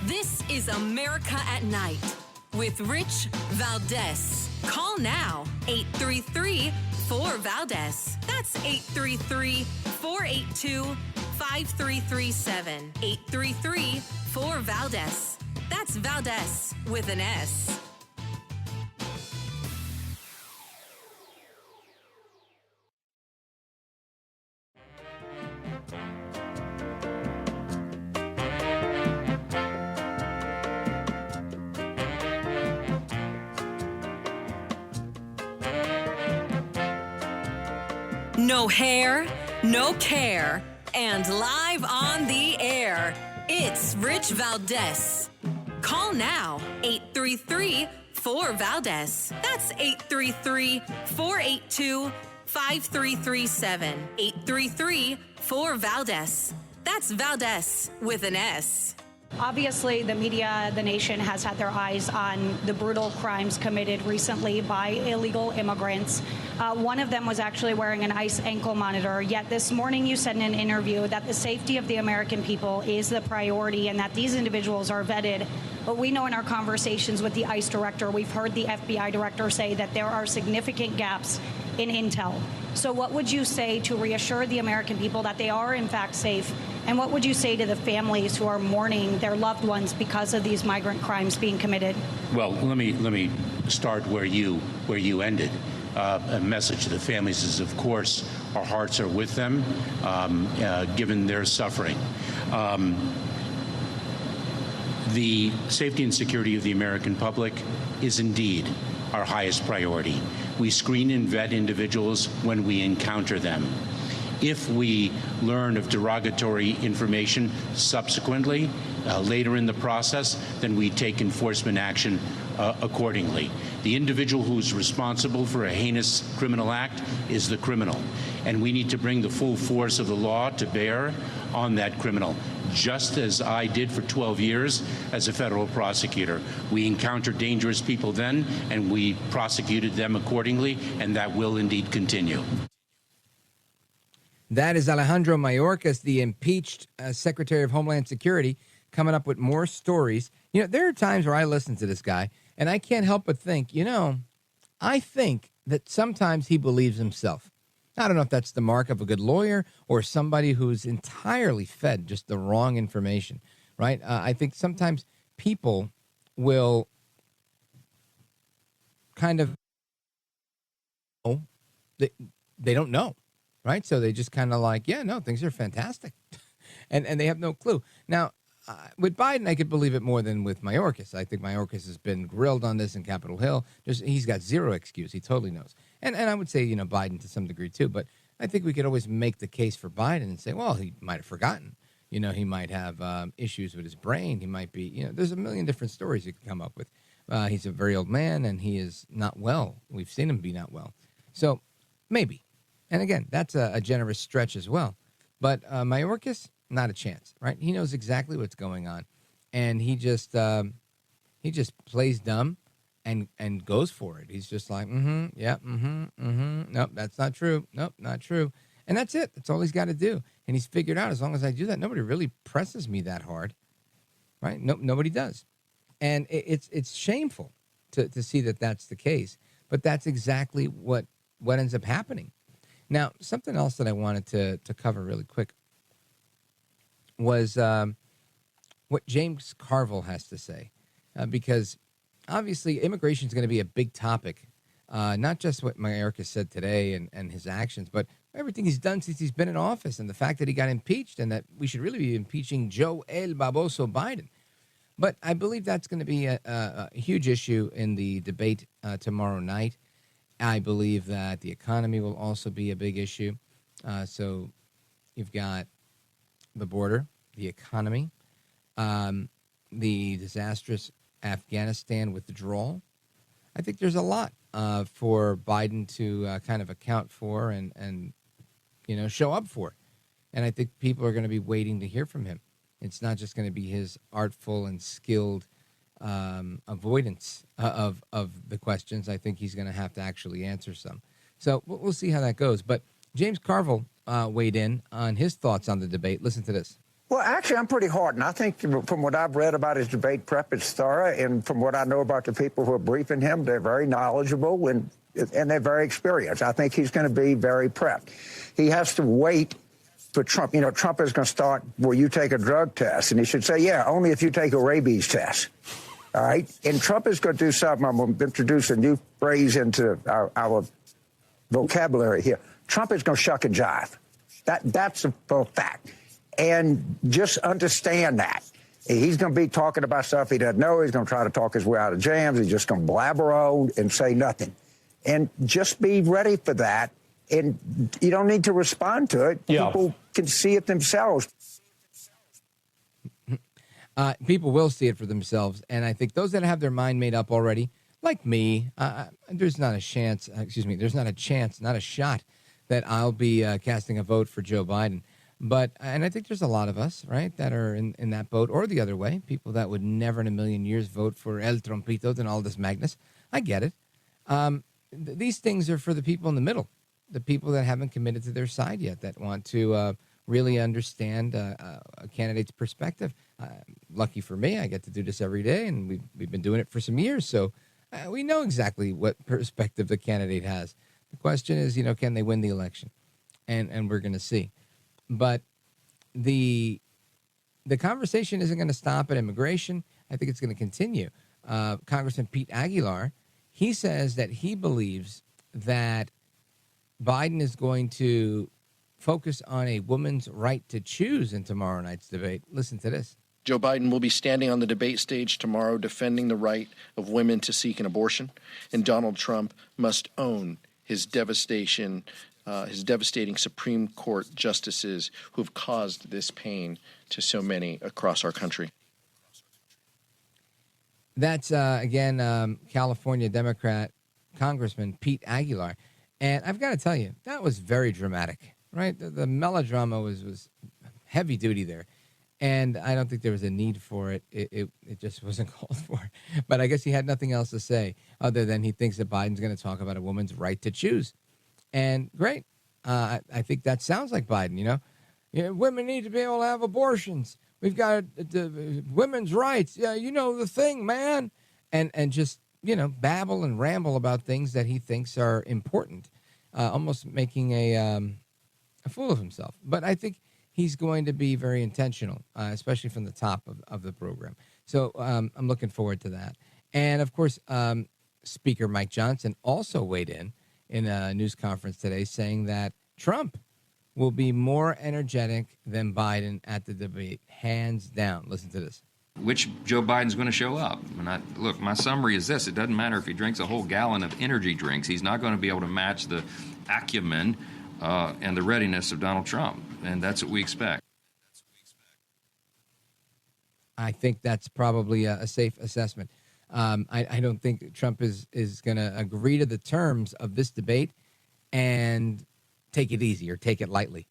This is America at Night with Rich Valdez. Call now, 833-4-VALDEZ. That's 833-482-5337. 833-4-VALDEZ. That's Valdez with an S. No hair, no care, and live on the air. It's Rich Valdez. Call now, 833 833-4VALDEZ. That's 833-482-5337. 833-4VALDEZ. That's Valdez with an S. Obviously, the media, the nation has had their eyes on the brutal crimes committed recently by illegal immigrants. One of them was actually wearing an ICE ankle monitor. Yet this morning you said in an interview that the safety of the American people is the priority and that these individuals are vetted. But we know in our conversations with the ICE director, we've heard the FBI director say that there are significant gaps in intel. So what would you say to reassure the American people that they are in fact safe? And what would you say to the families who are mourning their loved ones because of these migrant crimes being committed? Well, let me start where you ended. A message to the families is, of course, our hearts are with them, given their suffering. The safety and security of the American public is indeed our highest priority. We screen and vet individuals when we encounter them. If we learn of derogatory information subsequently, later in the process, then we take enforcement action accordingly. The individual who's responsible for a heinous criminal act is the criminal, and we need to bring the full force of the law to bear on that criminal, just as I did for 12 years as a federal prosecutor. We encountered dangerous people then, and we prosecuted them accordingly, and that will indeed continue. That is Alejandro Mayorkas, the impeached Secretary of Homeland Security, coming up with more stories. You know, there are times where I listen to this guy, and I can't help but think, I think that sometimes he believes himself. I don't know if that's the mark of a good lawyer or somebody who's entirely fed just the wrong information, right? I think sometimes people will kind of, they don't know. Right. So they just kind of like, yeah, no, things are fantastic. and they have no clue. Now, with Biden, I could believe it more than with Mayorkas. I think Mayorkas has been grilled on this in Capitol Hill. He's got zero excuse. He totally knows. And I would say, Biden to some degree, too. But I think we could always make the case for Biden and say, well, he might have forgotten. He might have issues with his brain. He might be, there's a million different stories you can come up with. He's a very old man and he is not well. We've seen him be not well. So maybe. And again, that's a generous stretch as well. But Mayorkas, not a chance, right? He knows exactly what's going on. And he just plays dumb and goes for it. He's just like, nope, that's not true. Nope, not true. And that's it. That's all he's got to do. And he's figured out, as long as I do that, nobody really presses me that hard, right? Nobody does. And it's shameful to see that that's the case. But that's exactly what ends up happening. Now, something else that I wanted to cover really quick was what James Carville has to say, because obviously immigration is going to be a big topic, not just what Mayorkas said today and his actions, but everything he's done since he's been in office and the fact that he got impeached and that we should really be impeaching Joe El Baboso Biden. But I believe that's going to be a huge issue in the debate tomorrow night. I believe that the economy will also be a big issue. So you've got the border, the economy, the disastrous Afghanistan withdrawal. I think there's a lot for Biden to kind of account for and show up for. And I think people are going to be waiting to hear from him. It's not just going to be his artful and skilled avoidance of the questions. I think he's going to have to actually answer some. So we'll see how that goes. But James Carville weighed in on his thoughts on the debate. Listen to this. Well, actually, I'm pretty hard. And I think from what I've read about his debate prep, it's thorough. And from what I know about the people who are briefing him, they're very knowledgeable and they're very experienced. I think he's going to be very prepped. He has to wait for Trump. Trump is going to start where you take a drug test. And he should say, yeah, only if you take a rabies test. All right. And Trump is going to do something. I'm going to introduce a new phrase into our vocabulary here. Trump is going to shuck and jive. That's a fact. And just understand that. He's going to be talking about stuff he doesn't know. He's going to try to talk his way out of jams. He's just going to blabber on and say nothing. And just be ready for that. And you don't need to respond to it. Yeah. People can see it themselves. People will see it for themselves. And I think those that have their mind made up already, like me, there's not a chance, not a shot that I'll be casting a vote for Joe Biden. And I think there's a lot of us, right, that are in that boat or the other way, people that would never in a million years vote for El Trompito and Aldous Magnus. I get it. These things are for the people in the middle, the people that haven't committed to their side yet, that want to really understand a candidate's perspective. Lucky for me, I get to do this every day, and we've been doing it for some years, so we know exactly what perspective the candidate has. The question is, can they win the election? And we're going to see. But the conversation isn't going to stop at immigration. I think it's going to continue. Congressman Pete Aguilar, he says that he believes that Biden is going to focus on a woman's right to choose in tomorrow night's debate. Listen to this. Joe Biden will be standing on the debate stage tomorrow defending the right of women to seek an abortion, and Donald Trump must own his devastating Supreme Court justices who have caused this pain to so many across our country. That's, again, California Democrat Congressman Pete Aguilar. And I've got to tell you, that was very dramatic, right? The melodrama was heavy duty there. And I don't think there was a need for it. It just wasn't called for. But I guess he had nothing else to say other than he thinks that Biden's going to talk about a woman's right to choose. And great. I think that sounds like Biden, women need to be able to have abortions. We've got the women's rights. Yeah, the thing, man. And just, babble and ramble about things that he thinks are important, almost making a fool of himself. But I think he's going to be very intentional, especially from the top of the program. So I'm looking forward to that. And, of course, Speaker Mike Johnson also weighed in a news conference today saying that Trump will be more energetic than Biden at the debate, hands down. Listen to this. Which Joe Biden's going to show up. Look, my summary is this. It doesn't matter if he drinks a whole gallon of energy drinks. He's not going to be able to match the acumen and the readiness of Donald Trump. And that's what we expect. I think that's probably a safe assessment. I don't think Trump is going to agree to the terms of this debate and take it easy or take it lightly.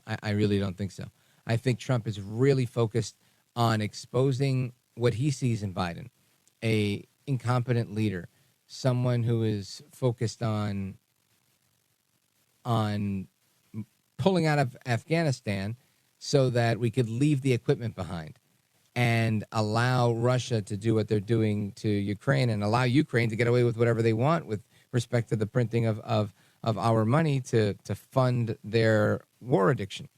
I really don't think so. I think Trump is really focused on exposing what he sees in Biden, a incompetent leader, someone who is focused on pulling out of Afghanistan so that we could leave the equipment behind and allow Russia to do what they're doing to Ukraine and allow Ukraine to get away with whatever they want with respect to the printing of our money to fund their war addiction.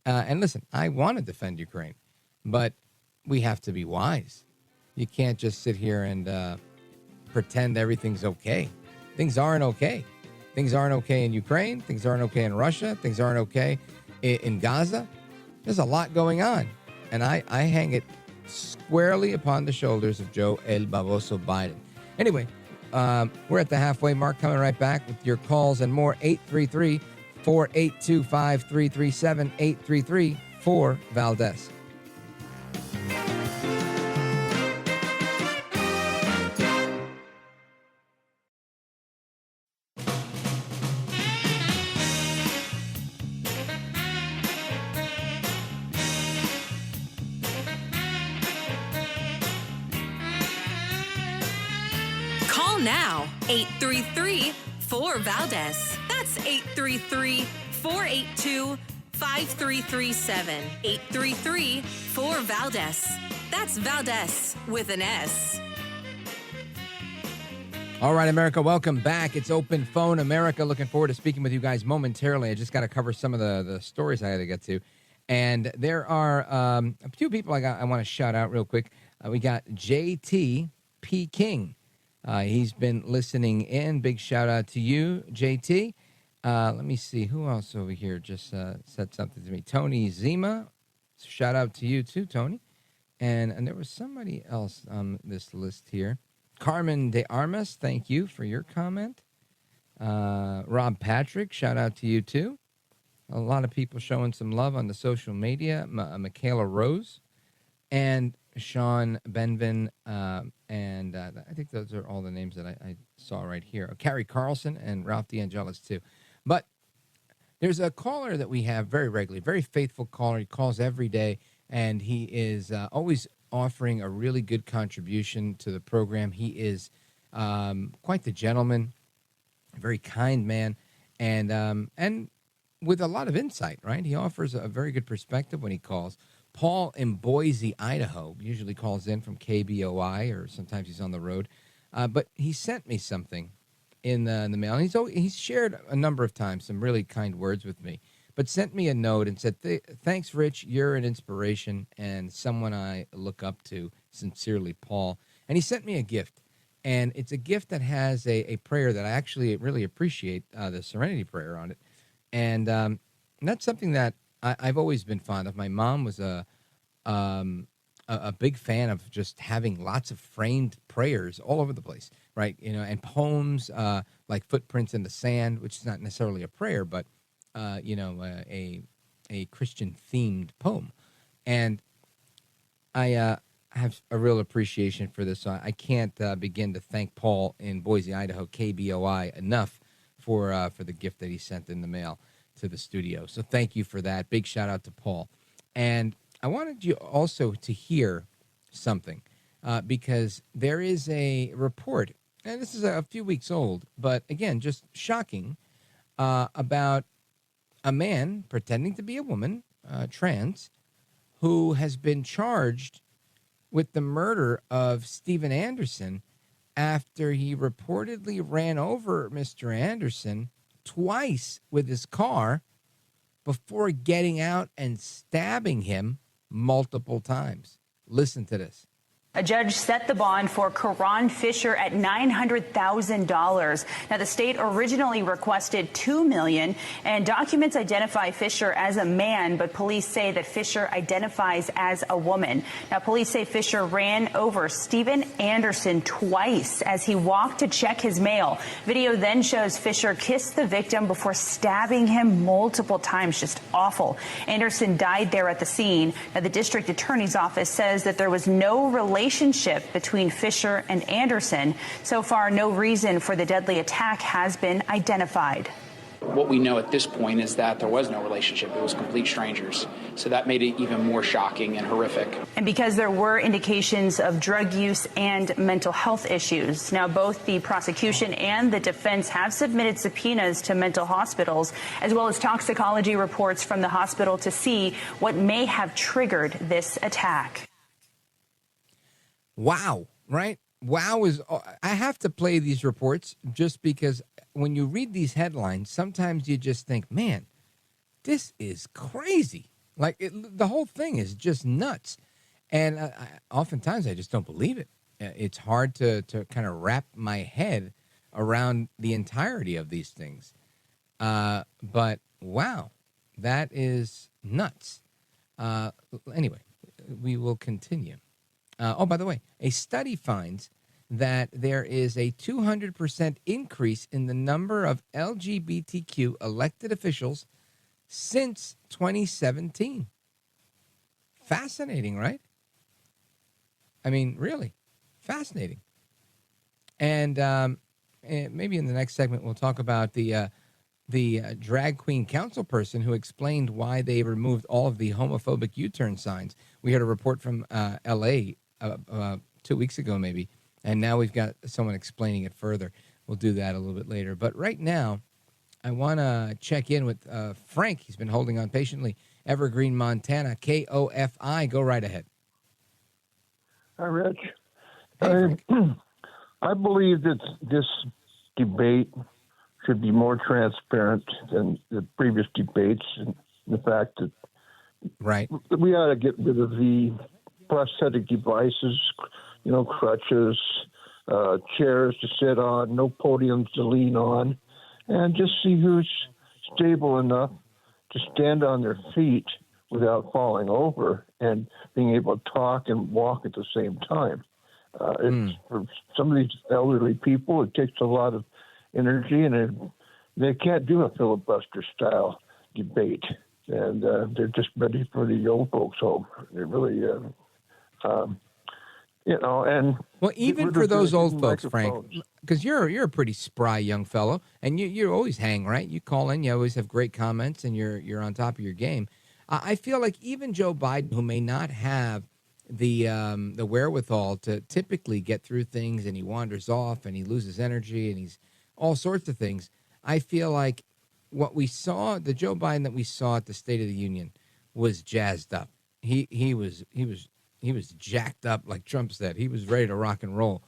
And listen, I want to defend Ukraine, but we have to be wise. You can't just sit here and pretend everything's okay. Things aren't okay. Things aren't okay in Ukraine. Things aren't okay in Russia. Things aren't okay in Gaza. There's a lot going on. And I hang it squarely upon the shoulders of Joe El Baboso Biden. Anyway, we're at the halfway mark, coming right back with your calls and more. 833-482-5337, 833-4-VALDEZ. Call now, 833-4-VALDEZ. That's 833-482-5337. 833-4-VALDEZ. That's Valdez with an S. All right, America, welcome back. It's Open Phone America. Looking forward to speaking with you guys momentarily. I just got to cover some of the stories I got to get to. And there are a few people I want to shout out real quick. We got JT P. King. He's been listening in. Big shout out to you, JT. Let me see. Who else over here just said something to me? Tony Zima. Shout out to you too, Tony. And there was somebody else on this list here. Carmen de Armas, thank you for your comment. Rob Patrick, shout out to you too. A lot of people showing some love on the social media. Michaela Rose. And Sean Benvin, and I think those are all the names that I saw right here. Carrie Carlson and Ralph DeAngelis, too. But there's a caller that we have very regularly, very faithful caller. He calls every day, and he is always offering a really good contribution to the program. He is quite the gentleman, a very kind man, and with a lot of insight, right? He offers a very good perspective when he calls. Paul in Boise, Idaho, usually calls in from KBOI, or sometimes he's on the road. But he sent me something in the mail. And he's shared a number of times some really kind words with me, but sent me a note and said, thanks, Rich. You're an inspiration and someone I look up to. Sincerely, Paul. And he sent me a gift. And it's a gift that has a prayer that I actually really appreciate, the Serenity Prayer on it. And that's something that I've always been fond of. My mom was a big fan of just having lots of framed prayers all over the place, right? And poems like Footprints in the Sand, which is not necessarily a prayer, but a Christian themed poem. And I have a real appreciation for this. So I can't begin to thank Paul in Boise, Idaho, KBOI, enough for the gift that he sent in the mail to the studio. So thank you for that. Big shout out to Paul. And I wanted you also to hear something because there is a report, and this is a few weeks old, but again, just shocking, about a man pretending to be a woman, trans, who has been charged with the murder of Steven Anderson after he reportedly ran over Mr. Anderson twice with his car before getting out and stabbing him multiple times. Listen to this. A judge set the bond for Karan Fisher at $900,000. Now, the state originally requested $2 million, and documents identify Fisher as a man, but police say that Fisher identifies as a woman. Now, police say Fisher ran over Steven Anderson twice as he walked to check his mail. Video then shows Fisher kiss the victim before stabbing him multiple times. Just awful. Anderson died there at the scene. Now, the district attorney's office says that there was no relationship between Fisher and Anderson. So far, no reason for the deadly attack has been identified. What we know at this point is that there was no relationship. It was complete strangers. So that made it even more shocking and horrific. And because there were indications of drug use and mental health issues. Now, both the prosecution and the defense have submitted subpoenas to mental hospitals, as well as toxicology reports from the hospital to see what may have triggered this attack. Wow, right? Wow is, I have to play these reports just because when you read these headlines, sometimes you just think, man, this is crazy. Like the whole thing is just nuts. And oftentimes I just don't believe it. It's hard to kind of wrap my head around the entirety of these things. But wow, that is nuts. Anyway, we will continue. By the way, a study finds that there is a 200% increase in the number of LGBTQ elected officials since 2017. Fascinating, right? I mean, really fascinating. And maybe in the next segment, we'll talk about the drag queen council person who explained why they removed all of the homophobic U-turn signs. We had a report from L.A. 2 weeks ago, maybe, and now we've got someone explaining it further. We'll do that a little bit later. But right now, I want to check in with Frank. He's been holding on patiently. Evergreen, Montana, KOFI. Go right ahead. Hi, Rich. Hey, I believe that this debate should be more transparent than the previous debates, and the fact that we ought to get rid of the prosthetic devices, crutches, chairs to sit on, no podiums to lean on, and just see who's stable enough to stand on their feet without falling over and being able to talk and walk at the same time. For some of these elderly people, it takes a lot of energy, and they can't do a filibuster-style debate. And they're just ready for the old folks home. They're really, And well, even for those old folks, Frank, because you're a pretty spry young fellow, and you always hang, right? You call in, you always have great comments, and you're on top of your game. I feel like even Joe Biden, who may not have the wherewithal to typically get through things, and he wanders off, and he loses energy, and he's all sorts of things. I feel like what we saw, the Joe Biden that we saw at the State of the Union, was jazzed up. He was jacked up, like Trump said. He was ready to rock and roll.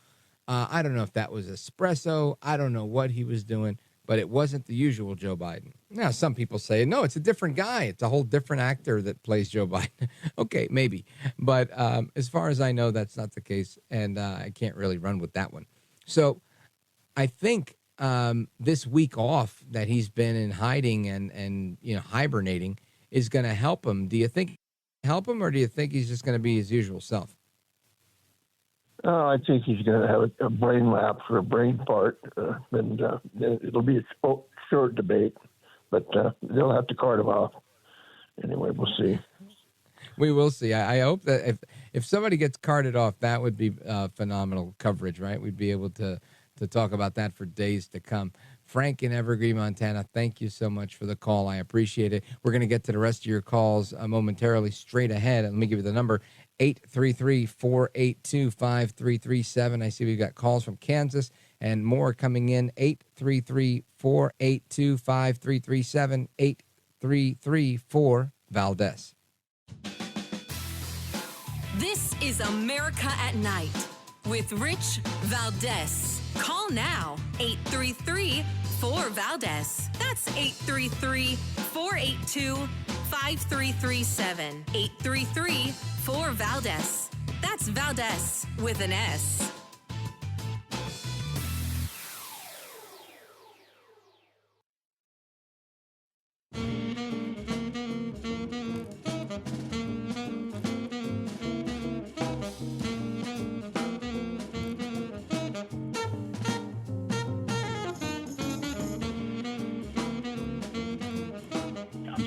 I don't know if that was espresso. I don't know what he was doing, but it wasn't the usual Joe Biden. Now, some people say, no, it's a different guy. It's a whole different actor that plays Joe Biden. Okay, maybe. But as far as I know, that's not the case, and I can't really run with that one. So I think this week off that he's been in hiding and hibernating is going to help him. Do you think help him, or do you think he's just going to be his usual self? I think he's going to have a brain lapse or a brain fart, and it'll be a short debate, but they'll have to cart him off. Anyway, we'll see. We will see. I hope that if somebody gets carted off, that would be phenomenal coverage, right? We'd be able to talk about that for days to come. Frank in Evergreen, Montana, thank you so much for the call. I appreciate it. We're going to get to the rest of your calls momentarily straight ahead. Let me give you the number, 833-482-5337. I see we've got calls from Kansas and more coming in, 833-482-5337, 833-4-VALDEZ. This is America at Night with Rich Valdez. Call now, 833-4-VALDEZ. That's 833-482-5337. 833-4-VALDEZ. That's Valdez with an S.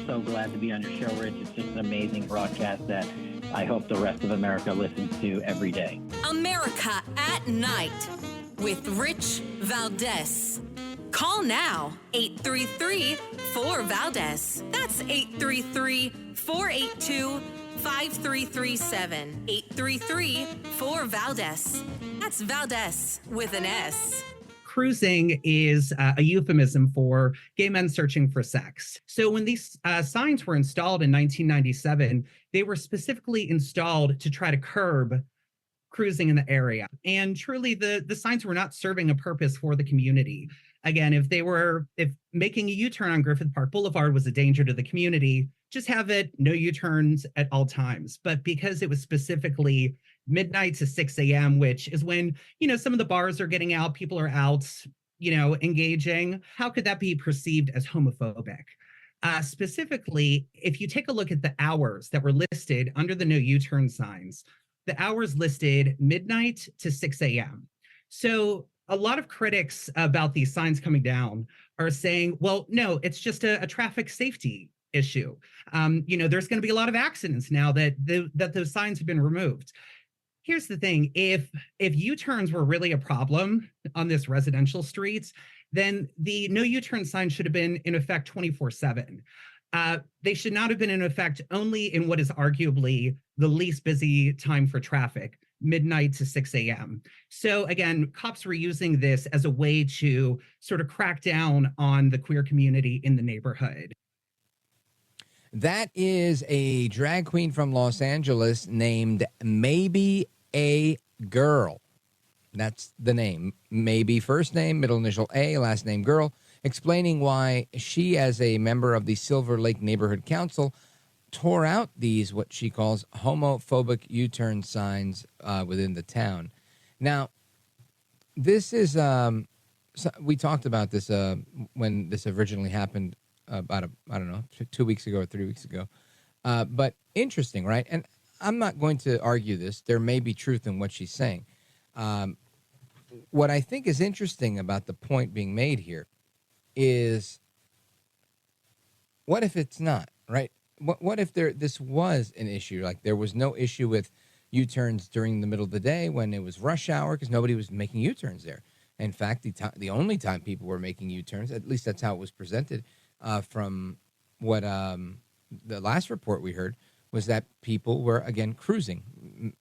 So glad to be on your show, Rich. It's just an amazing broadcast that I hope the rest of America listens to every day. America at Night with Rich Valdez. Call now, 833-4-VALDEZ. That's 833-482-5337. 833-4-VALDEZ. That's Valdez with an S. Cruising is a euphemism for gay men searching for sex. So when these signs were installed in 1997, they were specifically installed to try to curb cruising in the area. And truly, the signs were not serving a purpose for the community. Again, if making a U-turn on Griffith Park Boulevard was a danger to the community, just have it no U-turns at all times. But because it was specifically midnight to 6 a.m., which is when, some of the bars are getting out, people are out, engaging. How could that be perceived as homophobic? Specifically, if you take a look at the hours that were listed under the no U-turn signs, the hours listed midnight to 6 a.m. So a lot of critics about these signs coming down are saying, well, no, it's just a traffic safety issue. There's going to be a lot of accidents now that those signs have been removed. Here's the thing, if U-turns were really a problem on this residential streets, then the no U-turn sign should have been in effect 24/7. They should not have been in effect only in what is arguably the least busy time for traffic, midnight to 6 a.m. So again, cops were using this as a way to sort of crack down on the queer community in the neighborhood. That is a drag queen from Los Angeles named Maybe a Girl. That's the name. Maybe first name, middle initial A, last name Girl, explaining why she, as a member of the Silver Lake Neighborhood Council, tore out these, what she calls, homophobic U-turn signs within the town. Now, this is, we talked about this when this originally happened about, 2 weeks ago or 3 weeks ago. But interesting, right? And I'm not going to argue this. There may be truth in what she's saying. What I think is interesting about the point being made here is, what if it's not, right? What if this was an issue? Like there was no issue with U-turns during the middle of the day when it was rush hour because nobody was making U-turns there. In fact, the only time people were making U-turns, at least that's how it was presented from what the last report we heard, was that people were, again, cruising.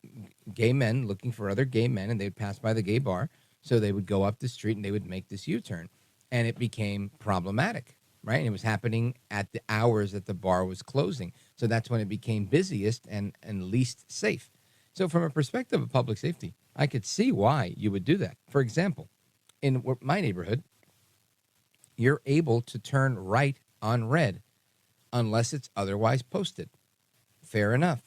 Gay men looking for other gay men, and they'd pass by the gay bar, so they would go up the street and they would make this U-turn. And it became problematic, right? And it was happening at the hours that the bar was closing. So that's when it became busiest and least safe. So from a perspective of public safety, I could see why you would do that. For example, in my neighborhood, you're able to turn right on red unless it's otherwise posted. Fair enough.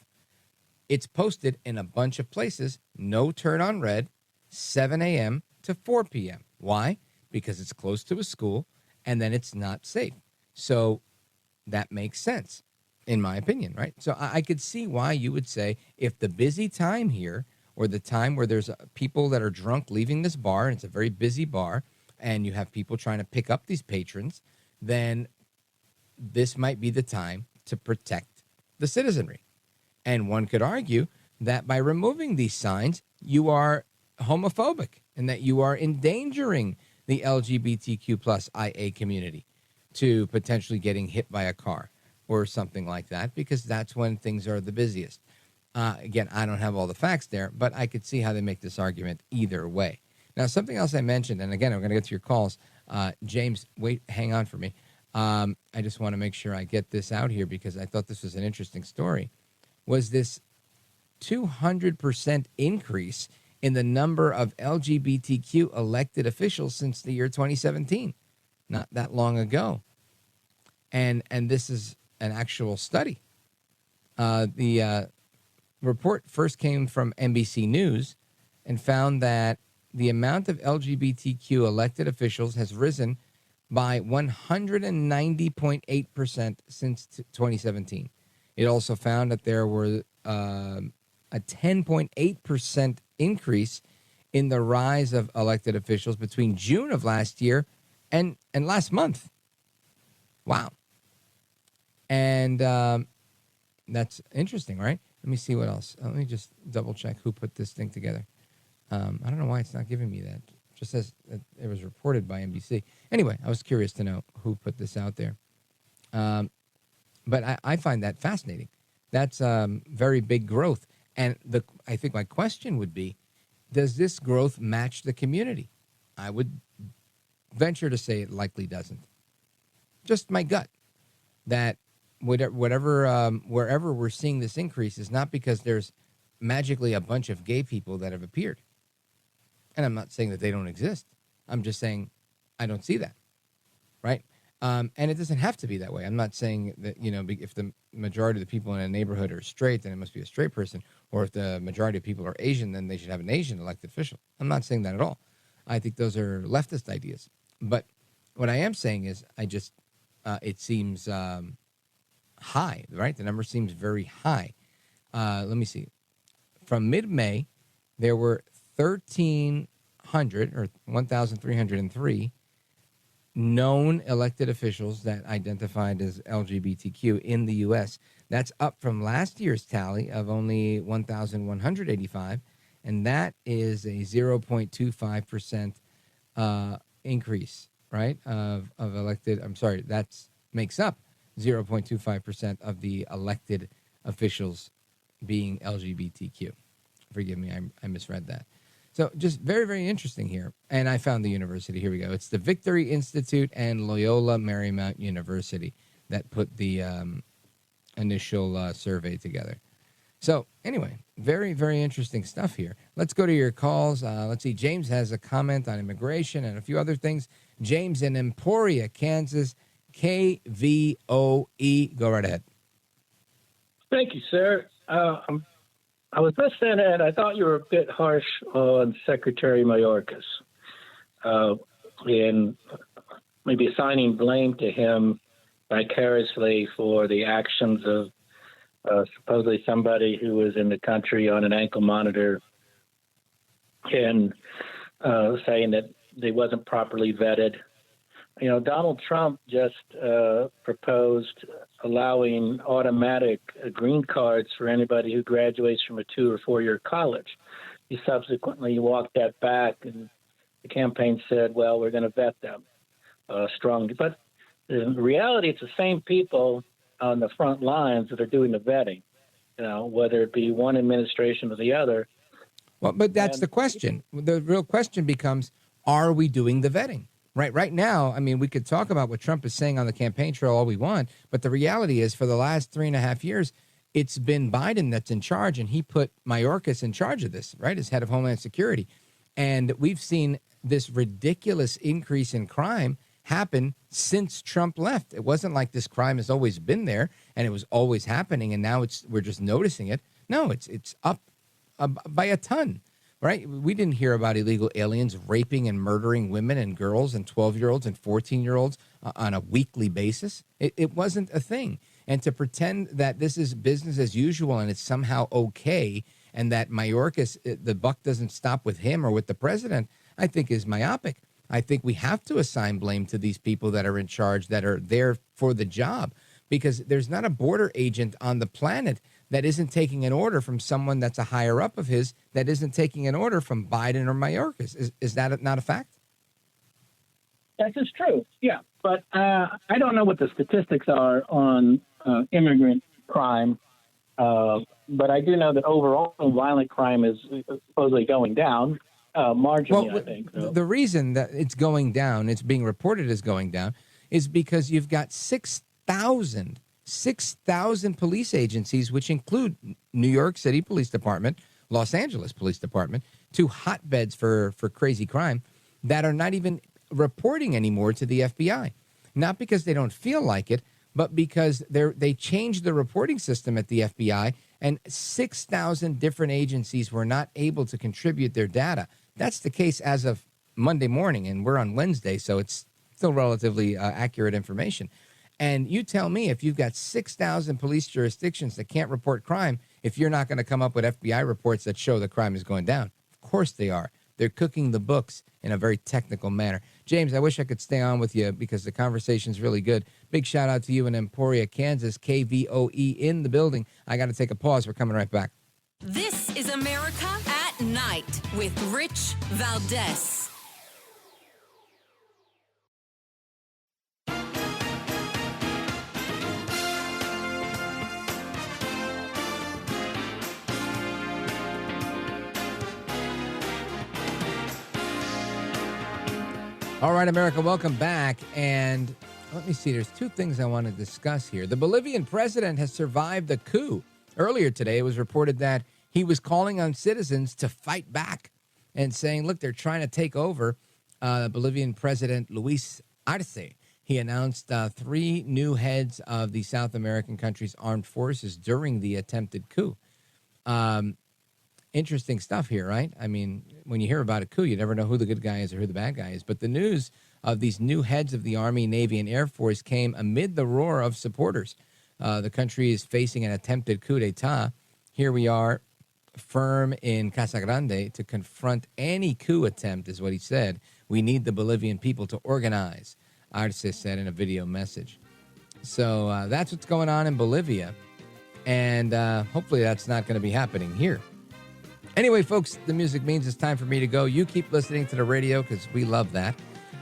It's posted in a bunch of places, no turn on red, 7 a.m. to 4 p.m. Why? Because it's close to a school, and then it's not safe. So that makes sense, in my opinion, right? So I could see why you would say if the busy time here, or the time where there's people that are drunk leaving this bar, and it's a very busy bar, and you have people trying to pick up these patrons, then this might be the time to protect the citizenry. And one could argue that by removing these signs, you are homophobic and that you are endangering the LGBTQ plus IA community to potentially getting hit by a car or something like that, because that's when things are the busiest. Again, I don't have all the facts there, but I could see how they make this argument either way. Now, something else I mentioned, and again, I'm going to get to your calls. James, wait, hang on for me. I just want to make sure I get this out here because I thought this was an interesting story. Was this 200% increase in the number of LGBTQ elected officials since the year 2017, not that long ago. And this is an actual study. The report first came from NBC News and found that the amount of LGBTQ elected officials has risen by 190.8% since 2017. It also found that there were a 10.8% increase in the rise of elected officials between June of last year and last month. Wow. And that's interesting, right? Let me see what else. Let me just double check who put this thing together. I don't know why it's not giving me that. It just says that it was reported by NBC. Anyway, I was curious to know who put this out there. But I find that fascinating. That's very big growth. And I think my question would be, does this growth match the community? I would venture to say it likely doesn't. Just my gut. That wherever we're seeing this increase is not because there's magically a bunch of gay people that have appeared. And I'm not saying that they don't exist. I'm just saying I don't see that, right? And it doesn't have to be that way. I'm not saying that, if the majority of the people in a neighborhood are straight, then it must be a straight person. Or if the majority of people are Asian, then they should have an Asian elected official. I'm not saying that at all. I think those are leftist ideas. But what I am saying is it seems high, right? The number seems very high. Let me see. From mid-May, there were 1,303 known elected officials that identified as LGBTQ in the U.S. That's up from last year's tally of only 1,185, and that is a 0.25% increase, right, of elected. I'm sorry, that makes up 0.25% of the elected officials being LGBTQ. Forgive me, I misread that. So just very, very interesting here. And I found the university. Here we go. It's the Victory Institute and Loyola Marymount University that put the initial survey together. So anyway, very, very interesting stuff here. Let's go to your calls. Let's see. James has a comment on immigration and a few other things. James in Emporia, Kansas, KVOE. Go right ahead. Thank you, sir. I was listening, and I thought you were a bit harsh on Secretary Mayorkas, in maybe assigning blame to him vicariously for the actions of supposedly somebody who was in the country on an ankle monitor, and saying that they wasn't properly vetted. Donald Trump just proposed allowing automatic green cards for anybody who graduates from a 2 or 4 year college. He subsequently walked that back, and the campaign said, well, we're going to vet them strongly. But in reality, it's the same people on the front lines that are doing the vetting, whether it be one administration or the other. Well, but that's the question. The real question becomes, are we doing the vetting? Right now, I mean, we could talk about what Trump is saying on the campaign trail all we want, but the reality is for the last 3.5 years, it's been Biden that's in charge, and he put Mayorkas in charge of this, right, as head of Homeland Security. And we've seen this ridiculous increase in crime happen since Trump left. It wasn't like this crime has always been there and it was always happening, and now we're just noticing it. No, it's up by a ton. Right? We didn't hear about illegal aliens raping and murdering women and girls and 12-year-olds and 14-year-olds on a weekly basis. It wasn't a thing. And to pretend that this is business as usual and it's somehow okay and that Mayorkas, the buck doesn't stop with him or with the president, I think is myopic. I think we have to assign blame to these people that are in charge, that are there for the job, because there's not a border agent on the planet that isn't taking an order from someone that's a higher up of his, that isn't taking an order from Biden or Mayorkas. Is that not a fact? That is true, yeah. But I don't know what the statistics are on immigrant crime, but I do know that overall violent crime is supposedly going down, marginally, I think. So. The reason that it's going down, it's being reported as going down, is because you've got 6,000 police agencies, which include New York City Police Department, Los Angeles Police Department, two hotbeds for crazy crime, that are not even reporting anymore to the FBI. Not because they don't feel like it, but because they changed the reporting system at the FBI, and 6,000 different agencies were not able to contribute their data. That's the case as of Monday morning, and we're on Wednesday, so it's still relatively accurate information. And you tell me, if you've got 6,000 police jurisdictions that can't report crime, if you're not going to come up with FBI reports that show the crime is going down. Of course they are. They're cooking the books in a very technical manner. James, I wish I could stay on with you because the conversation's really good. Big shout out to you in Emporia, Kansas, KVOE in the building. I got to take a pause. We're coming right back. This is America at Night with Rich Valdez. All right, America, welcome back. And let me see, there's two things I want to discuss here. The Bolivian president has survived a coup. Earlier today, it was reported that he was calling on citizens to fight back and saying, look, they're trying to take over. Bolivian President Luis Arce, he announced 3 new heads of the South American country's armed forces during the attempted coup. Interesting stuff here, right? I mean, when you hear about a coup, you never know who the good guy is or who the bad guy is. But the news of these new heads of the Army, Navy, and Air Force came amid the roar of supporters. The country is facing an attempted coup d'etat. Here we are, firm in Casa Grande to confront any coup attempt, is what he said. We need the Bolivian people to organize, Arce said in a video message. So that's what's going on in Bolivia. And hopefully that's not going to be happening here. Anyway, folks, the music means it's time for me to go. You keep listening to the radio because we love that.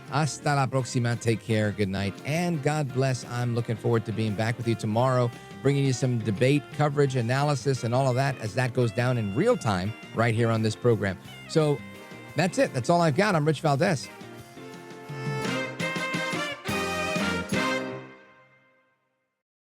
Hasta la próxima. Take care. Good night. And God bless. I'm looking forward to being back with you tomorrow, bringing you some debate coverage, analysis, and all of that as that goes down in real time right here on this program. So that's it. That's all I've got. I'm Rich Valdez.